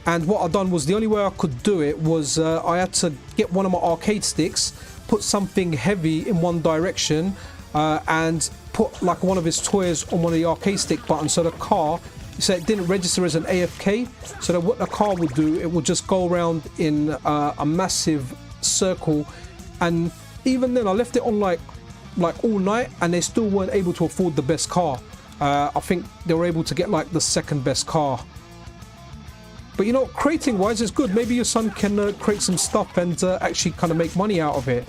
And what I done was, the only way I could do it was I had to get one of my arcade sticks, put something heavy in one direction, and put like one of his toys on one of the arcade stick buttons, so the car, so it didn't register as an AFK. So that what the car would do, it would just go around in a massive circle. And even then, I left it on like all night, and they still weren't able to afford the best car. I think they were able to get like the second best car. But you know, crating wise is good. Maybe your son can create some stuff and actually kind of make money out of it.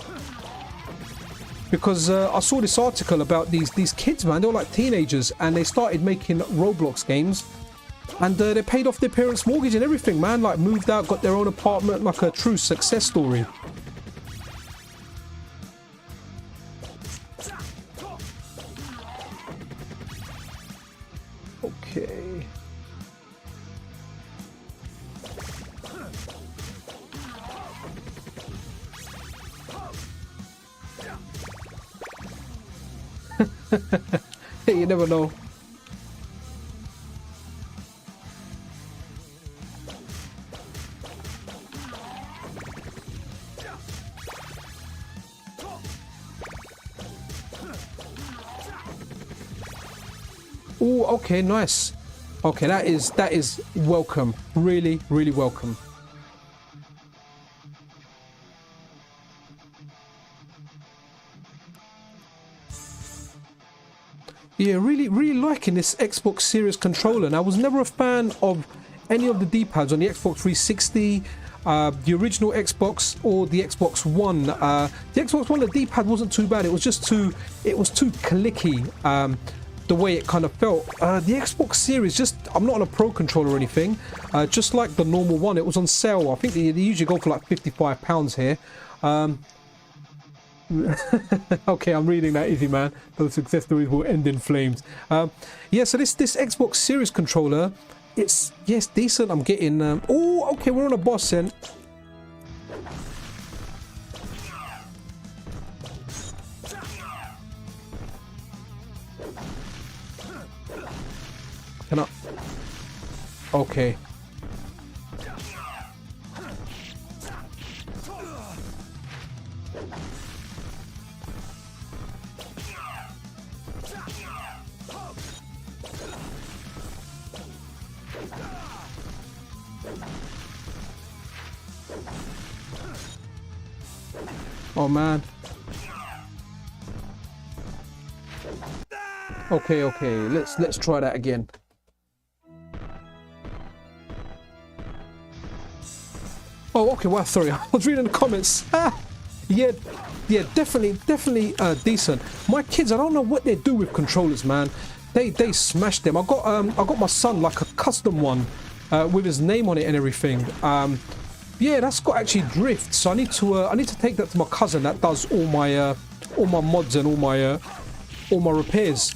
Because I saw this article about these kids, man. They were like teenagers, and they started making Roblox games, and they paid off their parents' mortgage and everything, man. Like moved out, got their own apartment, like a true success story. Okay. Hey, you never know. Oh, okay, nice. Okay, that is welcome. Really, really welcome. Yeah, really liking this Xbox Series controller. And I was never a fan of any of the D-pads on the Xbox 360, the original Xbox, or the Xbox One. The Xbox One, the D-pad wasn't too bad. It was just too clicky, the way it kind of felt. The Xbox Series, just, I'm not on a Pro controller or anything, just like the normal one. It was on sale. I think they usually go for like £55 here. Okay, I'm reading that, easy man. Those success stories will end in flames. Yeah, so this Xbox Series controller, it's, yes, decent. I'm getting oh, okay, we're on a boss then. Can I? Okay. Oh man. Okay, let's try that again. Oh, okay, well, sorry, I was reading the comments. Yeah, definitely decent. My kids, I don't know what they do with controllers, man. They smash them. I got my son like a custom one with his name on it and everything. Yeah, that's got actually drift, so I need to take that to my cousin that does all my mods and all my repairs.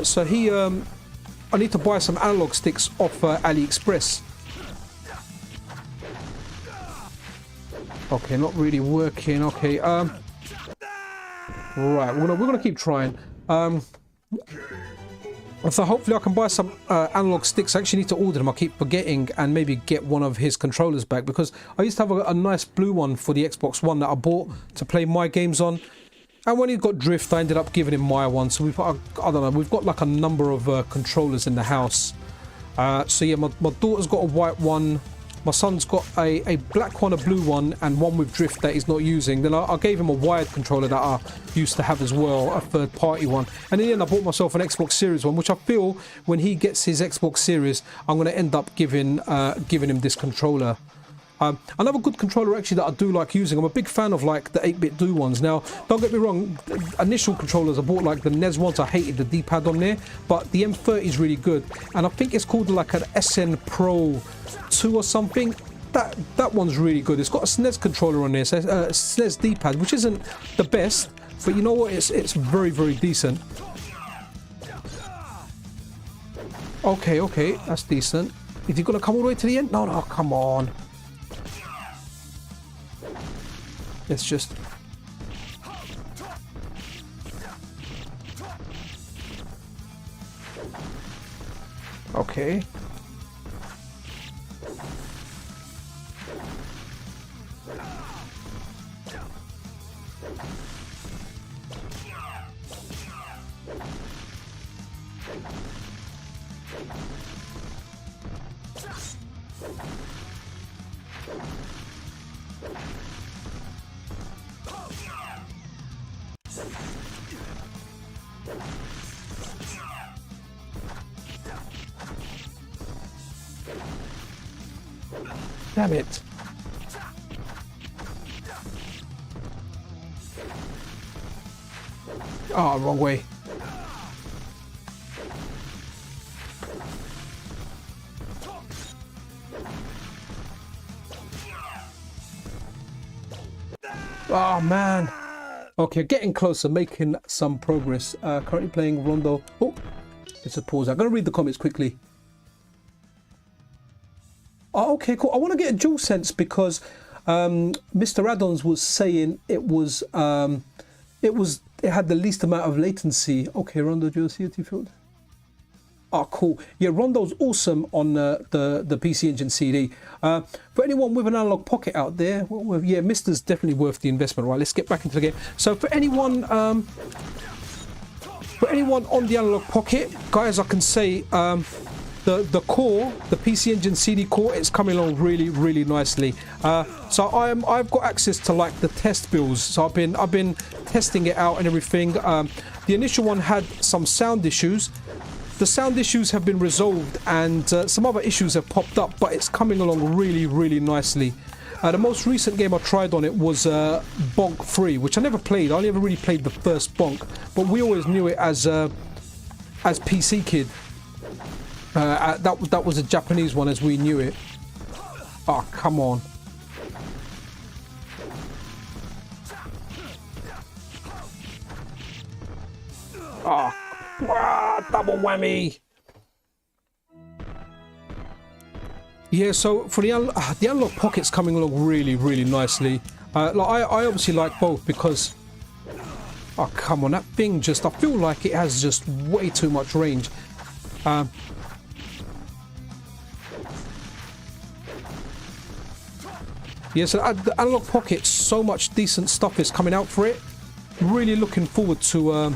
So he I need to buy some analog sticks off AliExpress. Okay, not really working. Okay, right, we're gonna keep trying. So hopefully I can buy some analog sticks. I actually need to order them. I keep forgetting, and maybe get one of his controllers back, because I used to have a nice blue one for the Xbox One that I bought to play my games on. And when he got drift, I ended up giving him my one. So we've got, I don't know, we've got like a number of controllers in the house. So yeah, my daughter's got a white one. My son's got a black one, a blue one, and one with drift that he's not using. Then I gave him a wired controller that I used to have as well, a third-party one. And in the end, I bought myself an Xbox Series one, which I feel when he gets his Xbox Series, I'm going to end up giving him this controller. Another good controller actually that I do like using, I'm a big fan of like the 8-bit do ones. Now, don't get me wrong, initial controllers I bought, like the NES ones, I hated the D-pad on there, but the M30 is really good. And I think it's called like an SN Pro 2 or something. That one's really good. It's got a SNES controller on there, so SNES D-pad, which isn't the best, but you know what, it's very, very decent. Okay, that's decent. Is he gonna come all the way to the end? No, come on. Let's just... Okay. Damn it. Oh, wrong way. Oh, man. Okay, getting closer, making some progress. Currently playing Rondo. Oh, it's a pause. I'm going to read the comments quickly. Oh, okay, cool. I want to get a dual sense because Mr. Addons was saying it had the least amount of latency. Okay, Rondo dual COT field. Oh, cool. Yeah, Rondo's awesome on the PC Engine CD. For anyone with an analog pocket out there, well, yeah, Mister's definitely worth the investment. Right, let's get back into the game. So for anyone on the analog pocket, guys, I can say the core, the PC Engine CD core, it's coming along really, really nicely. So I've got access to like the test builds. So I've been testing it out and everything. The initial one had some sound issues. The sound issues have been resolved and some other issues have popped up, but it's coming along really, really nicely. The most recent game I tried on it was Bonk 3, which I never played. I only ever really played the first Bonk, but we always knew it as PC Kid. That was a Japanese one as we knew it. Oh, come on. Oh. Double whammy. Yeah, so for the analog pocket's coming along really, really nicely. Like I obviously like both because, oh come on, that thing just, I feel like it has just way too much range. Yeah, so the analog pocket, so much decent stuff is coming out for it. Really looking forward to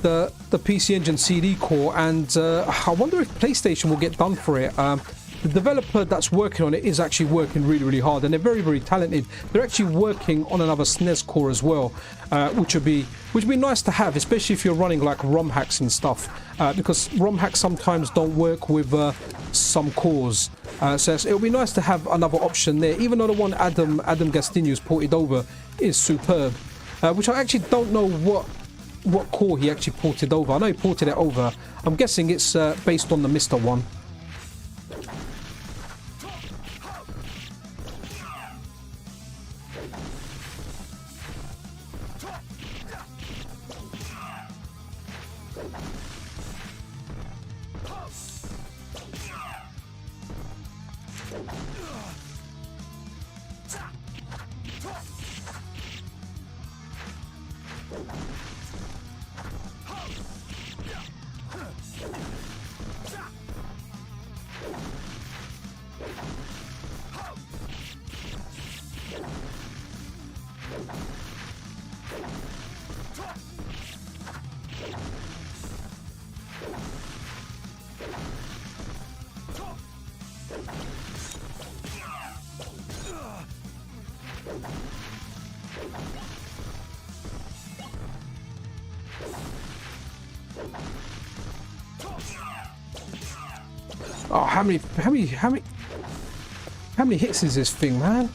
the PC Engine CD core, and I wonder if PlayStation will get done for it. The developer that's working on it is actually working really, really hard, and they're very, very talented. They're actually working on another SNES core as well, which would be nice to have, especially if you're running like ROM hacks and stuff, because ROM hacks sometimes don't work with some cores. So it'll be nice to have another option there, even though the one Adam Gastineau's ported over is superb, which I actually don't know what core he actually ported over. I know he ported it over. I'm guessing it's based on the Mr. one. Oh, how many hits is this thing, man?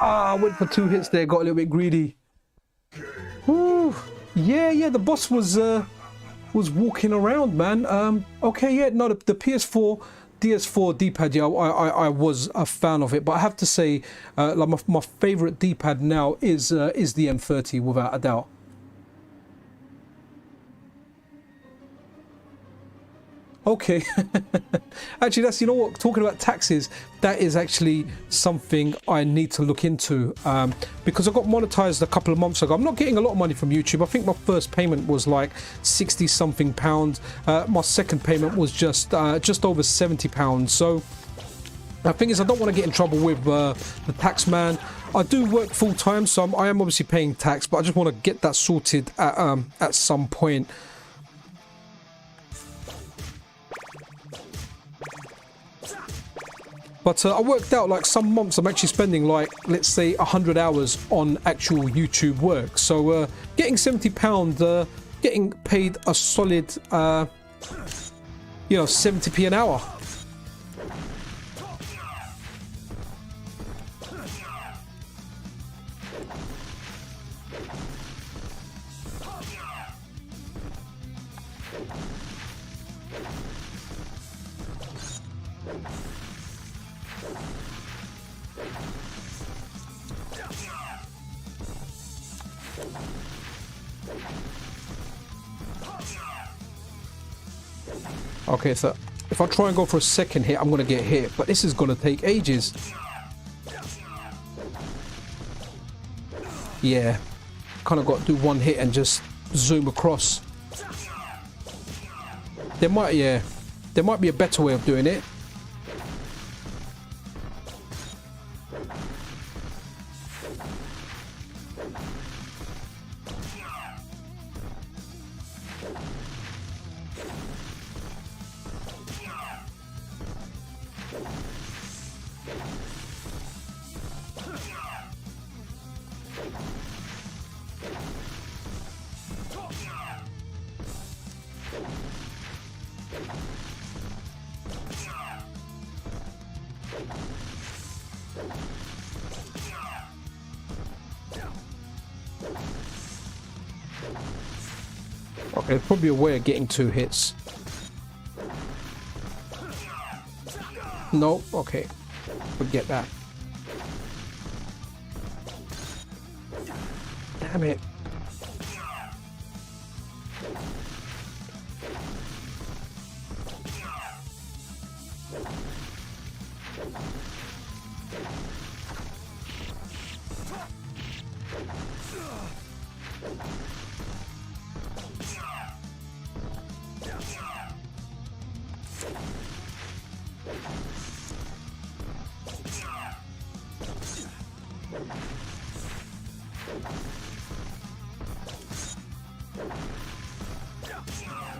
I went for 2 hits there, got a little bit greedy. Ooh, yeah, the boss was walking around, man. Okay, yeah, no, the DS4 D-pad, yeah, I was a fan of it, but I have to say, like my favorite D-pad now is the M30 without a doubt. Okay. Actually, that's, you know what, talking about taxes, that is actually something I need to look into, because I got monetized a couple of months ago. I'm not getting a lot of money from YouTube. I think my first payment was like 60 something pounds. My second payment was just over 70 pounds. So the thing is, I don't want to get in trouble with the tax man. I do work full time, so I am obviously paying tax, but I just want to get that sorted at some point. But I worked out, like, some months I'm actually spending, like, let's say 100 hours on actual YouTube work. So getting £70, getting paid a solid, you know, 70p an hour. Okay, so if I try and go for a second hit, I'm going to get hit, but this is going to take ages. Yeah, kind of got to do one hit and just zoom across. There might be a better way of doing it. Okay, there's probably a way of getting 2 hits. No, okay. Forget that. Damn it.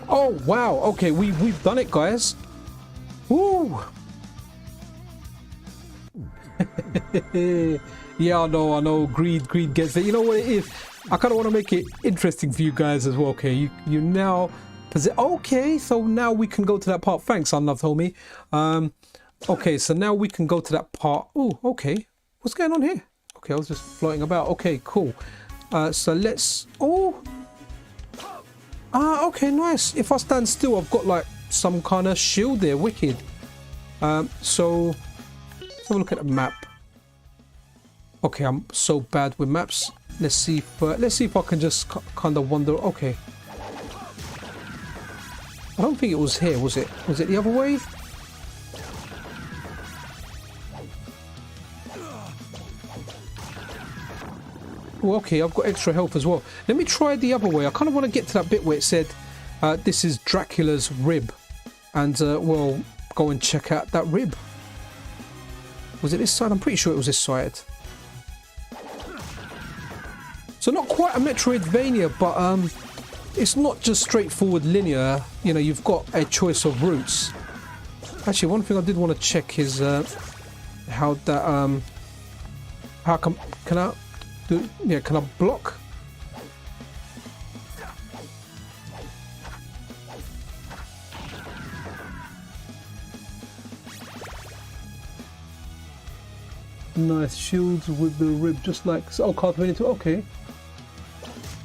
Oh wow, okay, we've done it, guys. Woo. Yeah, I know, greed gets it. You know what it is? I kind of want to make it interesting for you guys as well. Okay, you now okay, so now we can go to that part. Thanks, Unloved Homie. Okay, so now we can go to that part. Oh, okay, what's going on here? Okay, I was just floating about. Okay, cool. So let's, okay, nice. If I stand still, I've got like some kind of shield there. Wicked. So let's have a look at the map. Okay, I'm so bad with maps. Let's see if I can just kind of wander. Okay. I don't think it was here, was it? Was it the other way? Oh, okay, I've got extra health as well. Let me try the other way. I kind of want to get to that bit where it said this is Dracula's rib. And, well, go and check out that rib. Was it this side? I'm pretty sure it was this side. So not quite a Metroidvania, but it's not just straightforward linear. You know, you've got a choice of routes. Actually, one thing I did want to check is how that how can I do? Yeah, can I block? Nice shields with the rib, just like Castlevania II. Okay.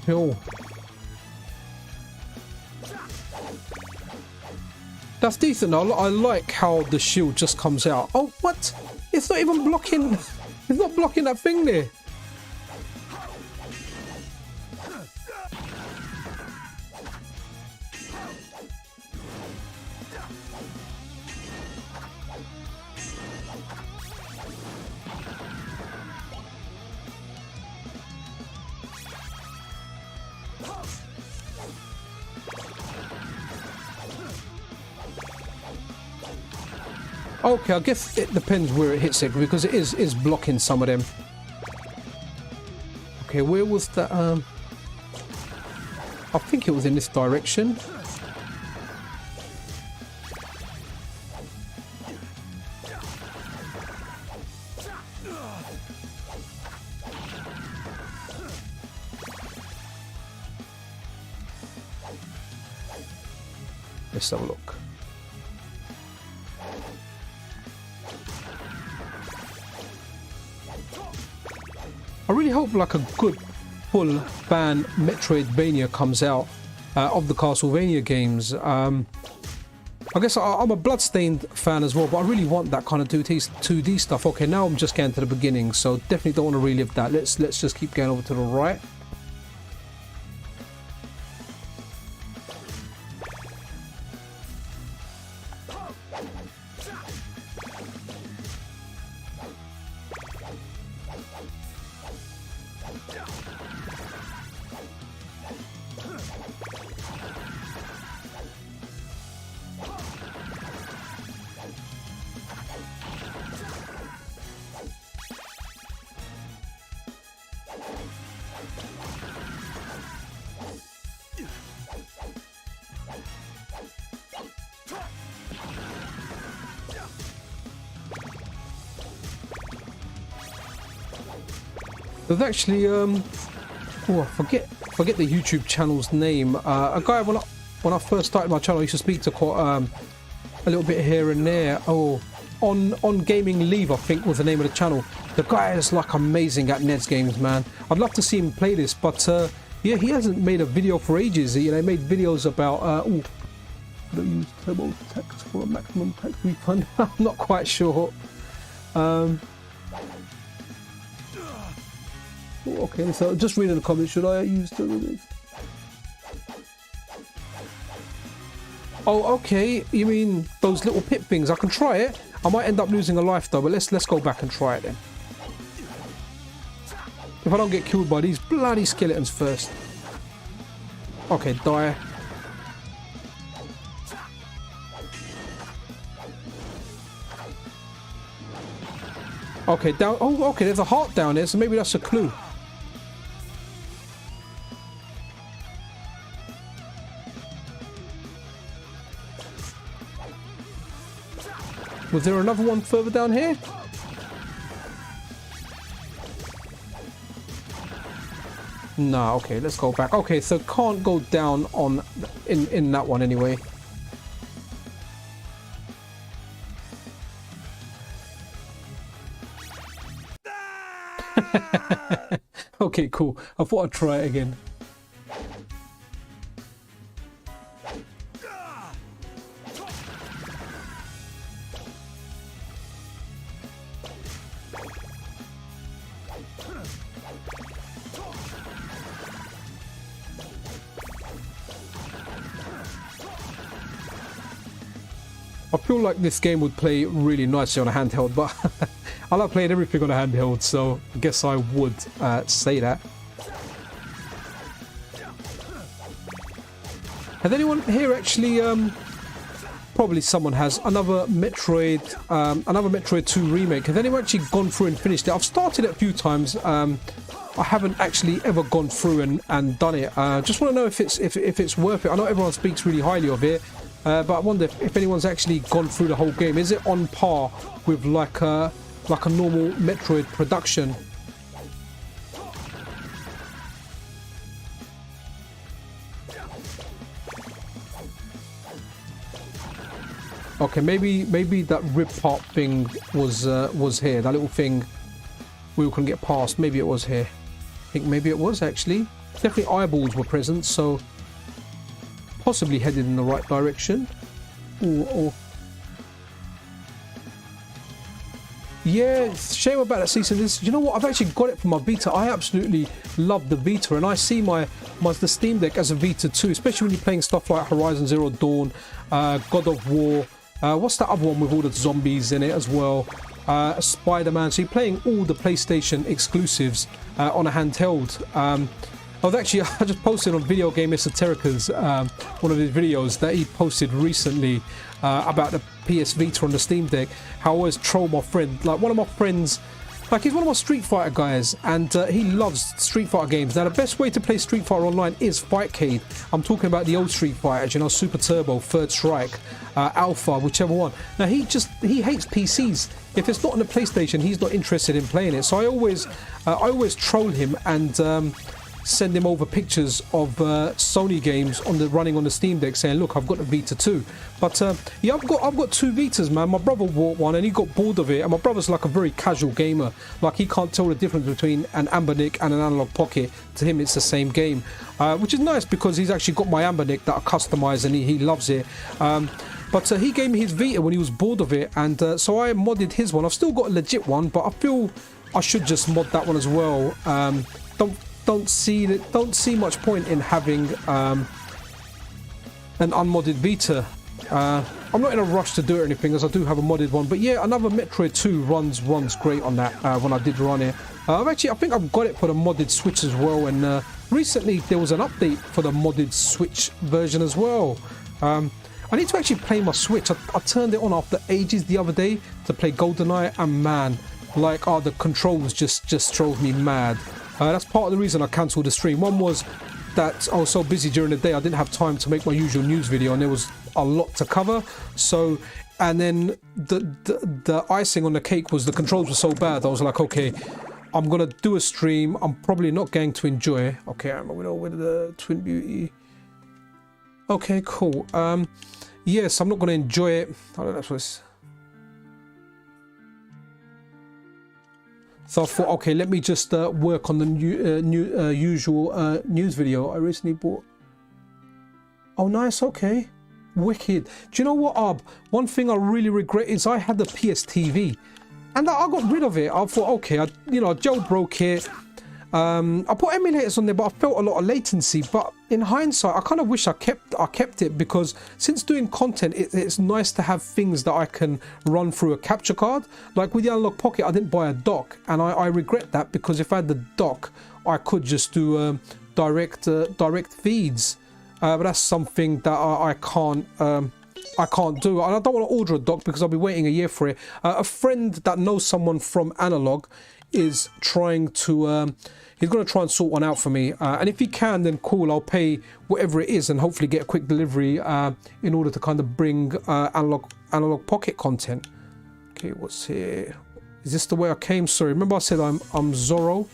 Cool. That's decent. I like how the shield just comes out. Oh, what? It's not even blocking. It's not blocking that thing there. Okay, I guess it depends where it hits it, because it is blocking some of them. Okay, where was that? I think it was in this direction. Let's have a look. I really hope like a good full fan Metroidvania comes out of the Castlevania games. I guess I'm a Bloodstained fan as well, but I really want that kind of 2D stuff. Okay, now I'm just getting to the beginning, so definitely don't want to relive that. Let's just keep going over to the right. There's actually oh, I forget the YouTube channel's name. A guy when I first started my channel, I used to speak to quite a little bit here and there. Oh, on Gaming Leave, I think was the name of the channel. The guy is like amazing at NES games, man. I'd love to see him play this, but yeah, he hasn't made a video for ages. You know, he made videos about oh, use turbo tax for a maximum tax refund. I'm not quite sure. Okay, so just reading the comments, should I use the... Oh, okay, you mean those little pit things? I can try it. I might end up losing a life though, but let's go back and try it then. If I don't get killed by these bloody skeletons first. Okay, die. Okay, down... Oh, okay, there's a heart down there, so maybe that's a clue. Was there another one further down here? No, okay, let's go back. Okay, so can't go down on in that one anyway. Okay, cool. I thought I'd try it again. I feel like this game would play really nicely on a handheld, but I love playing everything on a handheld, so I guess I would say that. Has anyone here actually, probably someone has, another Metroid 2 remake. Has anyone actually gone through and finished it? I've started it a few times. I haven't actually ever gone through and done it. Just want to know if it's worth it. I know everyone speaks really highly of it. But I wonder if anyone's actually gone through the whole game. Is it on par with like a normal Metroid production? Okay, maybe that rib part thing was here. That little thing we couldn't get past. Maybe it was here. I think maybe it was actually. Definitely eyeballs were present, so. Possibly headed in the right direction. Or yeah, shame about that season. This, you know what? I've actually got it for my Vita. I absolutely love the Vita, and I see the Steam Deck as a Vita too, especially when you're playing stuff like Horizon Zero Dawn, God of War. What's that other one with all the zombies in it as well? Spider-Man. So you're playing all the PlayStation exclusives on a handheld. I just posted on Video Game Esoterica's one of his videos that he posted recently about the PS Vita on the Steam Deck, how I always troll my friend. Like one of my friends, like he's one of my Street Fighter guys, and he loves Street Fighter games. Now the best way to play Street Fighter online is Fightcade. I'm talking about the old Street Fighters, you know, Super Turbo, Third Strike, Alpha, whichever one. Now he hates PCs. If it's not on the PlayStation, he's not interested in playing it. So I always troll him and send him over pictures of Sony games running on the Steam Deck, saying, look, I've got the Vita too. But yeah, I've got 2 Vitas, man. My brother bought one and he got bored of it, and my brother's like a very casual gamer. Like he can't tell the difference between an Ambernick and an Analog Pocket. To him it's the same game, which is nice because he's actually got my Ambernick that I customize and he loves it. But he gave me his Vita when he was bored of it, and so I modded his one. I've still got a legit one, but I feel I should just mod that one as well. Don't see much point in having an unmodded Vita. I'm not in a rush to do it or anything, as I do have a modded one. But yeah, another Metroid 2 runs great on that when I did run it. I think I've got it for the modded Switch as well, and recently there was an update for the modded Switch version as well. I need to actually play my Switch. I turned it on after ages the other day to play GoldenEye, and man, like, the controls just drove me mad. That's part of the reason I cancelled the stream. One was that I was so busy during the day I didn't have time to make my usual news video, and there was a lot to cover. So, and then the icing on the cake was the controls were so bad. I was like, okay, I'm gonna do a stream. I'm probably not going to enjoy. Okay, I'm going over the Twin Beauty. Okay, cool. Yes, I'm not going to enjoy it. I don't know what's. So I thought, okay, let me just work on the usual news video. I recently bought. Oh, nice. Okay, wicked. Do you know what, Ab? One thing I really regret is I had the PS TV, and I got rid of it. I thought, okay, I jailbroke it. I put emulators on there, but I felt a lot of latency. But in hindsight, I kind of wish I kept it, because since doing content, it's nice to have things that I can run through a capture card. Like with the Analog Pocket, I didn't buy a dock, and I regret that, because if I had the dock, I could just do direct feeds. But that's something that I can't do, and I don't want to order a dock because I'll be waiting a year for it. A friend that knows someone from Analog is trying to he's going to try and sort one out for me, and if he can, then cool, I'll pay whatever it is and hopefully get a quick delivery in order to kind of bring analog Pocket content. Okay, what's here? Is this the way I came? Sorry, remember I said I'm Zorro?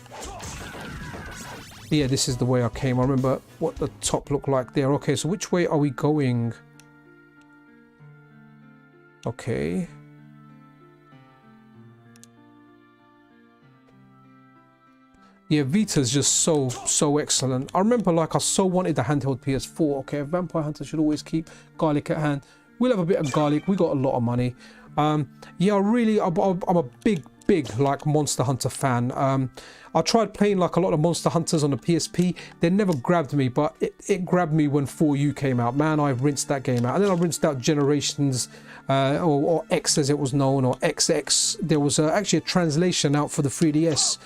Yeah, this is the way I came. I remember what the top looked like there. Okay, so which way are we going? Okay. Yeah, Vita's just so excellent. I remember, like, I so wanted the handheld PS4. Okay, a Vampire Hunter should always keep garlic at hand. We'll have a bit of garlic. We got a lot of money. Yeah, I'm a big like Monster Hunter fan. I tried playing like a lot of Monster Hunters on the PSP. They never grabbed me, but it grabbed me when 4U came out. Man, I rinsed that game out. And then I rinsed out Generations, or X as it was known, or XX. There was actually a translation out for the 3DS,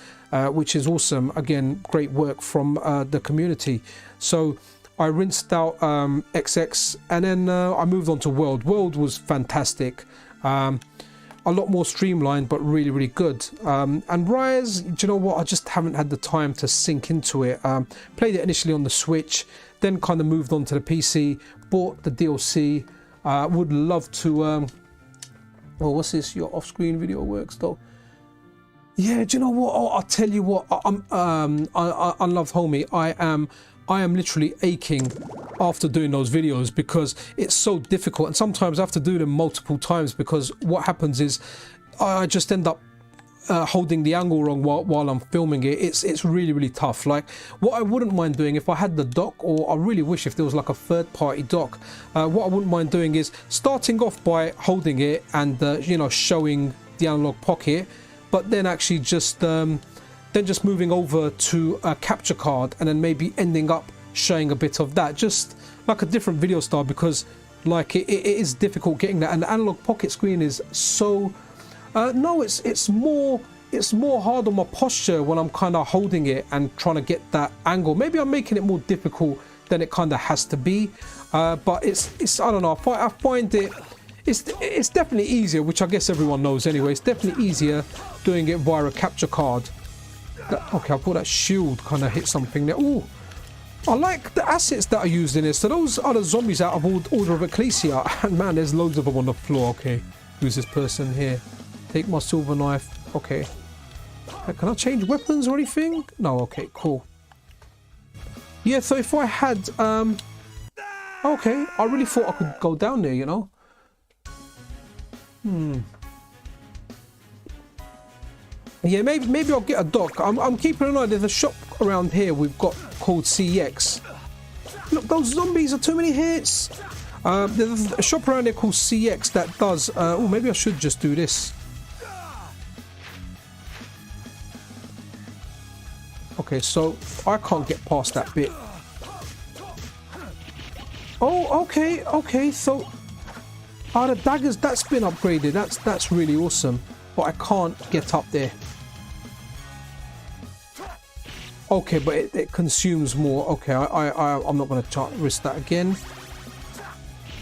which is awesome. Again, great work from the community. So I rinsed out XX, and then I moved on to World. World was fantastic. A lot more streamlined, but really good. And Rise, do you know what? I just haven't had the time to sink into it. Played it initially on the Switch, then kind of moved on to the PC, bought the DLC. Would love to. Oh, what's this? Your off-screen video works though. Yeah, do you know what? Oh, I'll tell you what. Unloved homie, I am literally aching after doing those videos, because it's so difficult, and sometimes I have to do them multiple times, because what happens is I just end up holding the angle wrong while I'm filming it. It's really tough. Like, what I wouldn't mind doing if I had the dock, or I really wish if there was like a third-party dock, what I wouldn't mind doing is starting off by holding it and you know, showing the Analog Pocket, but then actually just moving over to a capture card, and then maybe ending up showing a bit of that, just like a different video style, because like it is difficult getting that, and the Analog Pocket screen is so no, it's more hard on my posture when I'm kind of holding it and trying to get that angle. Maybe I'm making it more difficult than it kind of has to be, but it's I don't know, I find it's definitely easier, which I guess everyone knows anyway. It's definitely easier doing it via a capture card. Okay, I thought that shield kind of hit something there. Oh, I like the assets that are used in this. So those are the zombies out of Order of Ecclesia. And man, there's loads of them on the floor. Okay, who's this person here? Take my silver knife. Okay. Can I change weapons or anything? No, okay, cool. Yeah, so if I had... okay, I really thought I could go down there, you know? Yeah, maybe I'll get a dock. I'm keeping an eye. There's a shop around here we've got called CX. Look, those zombies are too many hits. There's a shop around there called CX that does... oh, maybe I should just do this. Okay, so I can't get past that bit. Oh, okay, so the daggers, that's been upgraded. That's really awesome. But I can't get up there. Okay, but it consumes more. Okay, I'm not going to risk that again.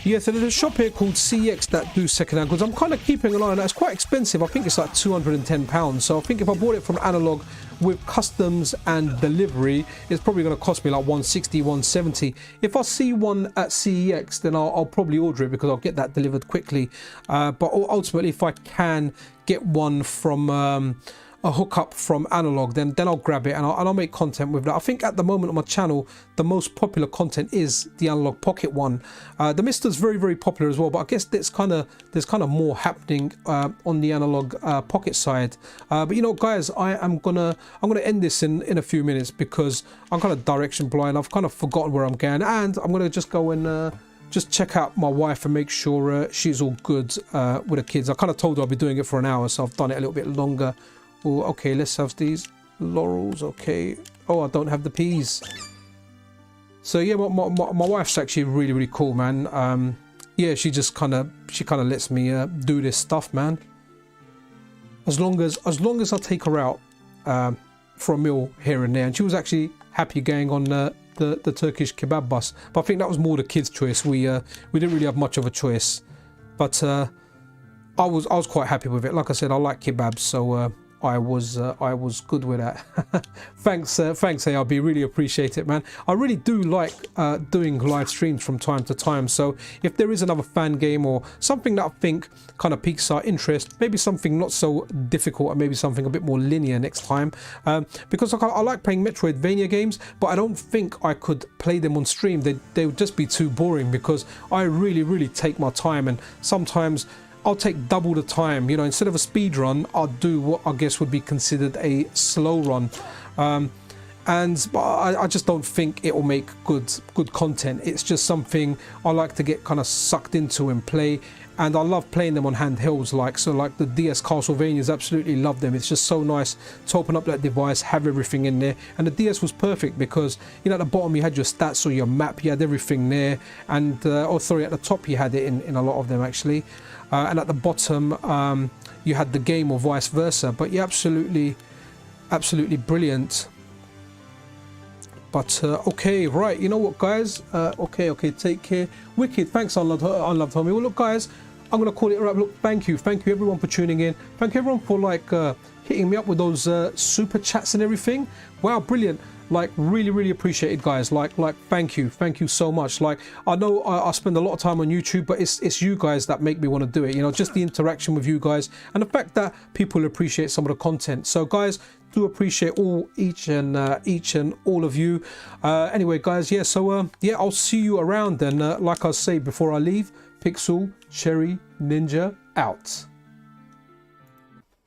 Yeah, so there's a shop here called CX that do second-hand goods. I'm kind of keeping an eye on that. It's quite expensive. I think it's like £210. So I think if I bought it from Analog with customs and delivery, it's probably going to cost me like £160, £170. If I see one at CEX, then I'll probably order it because I'll get that delivered quickly. But ultimately, if I can get one from... a hookup from Analog, then I'll grab it and I'll make content with that. I think at the moment on my channel the most popular content is the Analog Pocket one. The Mister's very popular as well, but I guess there's kind of more happening on the Analog Pocket side. But you know, guys, I'm gonna end this in a few minutes because I'm kind of direction blind. I've kind of forgotten where I'm going, and I'm gonna just go and just check out my wife and make sure she's all good with the kids. I kind of told her I'll be doing it for an hour, so I've done it a little bit longer. Oh, okay, let's have these laurels. Okay. Oh, I don't have the peas. So yeah, my wife's actually really cool, man. Yeah, she kind of lets me do this stuff, man. As long as I take her out for a meal here and there, and she was actually happy going on the Turkish kebab bus. But I think that was more the kids' choice. We didn't really have much of a choice, but I was quite happy with it. Like I said, I like kebabs, so. I was good with that. Thanks ARB, really appreciate it, man. I really do like doing live streams from time to time, so if there is another fan game or something that I think kind of piques our interest, maybe something not so difficult and maybe something a bit more linear next time, because I like playing Metroidvania games, but I don't think I could play them on stream. They would just be too boring because I really take my time, and sometimes I'll take double the time. You know, instead of a speed run, I'll do what I guess would be considered a slow run, and I just don't think it will make good content. It's just something I like to get kind of sucked into and play, and I love playing them on handhelds, like the DS Castlevanias. Absolutely love them. It's just so nice to open up that device, have everything in there, and the DS was perfect because, you know, at the bottom you had your stats or your map, you had everything there, and oh sorry, at the top you had it in a lot of them actually. And at the bottom you had the game or vice versa. But yeah, absolutely brilliant. But okay, right, you know what, guys, okay, take care. Wicked, thanks, unloved homie. Well, look, guys, I'm gonna call it a wrap. Look, thank you everyone for tuning in. Thank you everyone for like hitting me up with those super chats and everything. Wow, brilliant. Like, really appreciate it, guys. Like thank you so much. Like, I know I spend a lot of time on YouTube, but it's you guys that make me want to do it, you know, just the interaction with you guys and the fact that people appreciate some of the content. So guys, do appreciate each and all of you. Anyway, guys, yeah, so yeah, I'll see you around then. Like I say before I leave, Pixel Cherry Ninja out.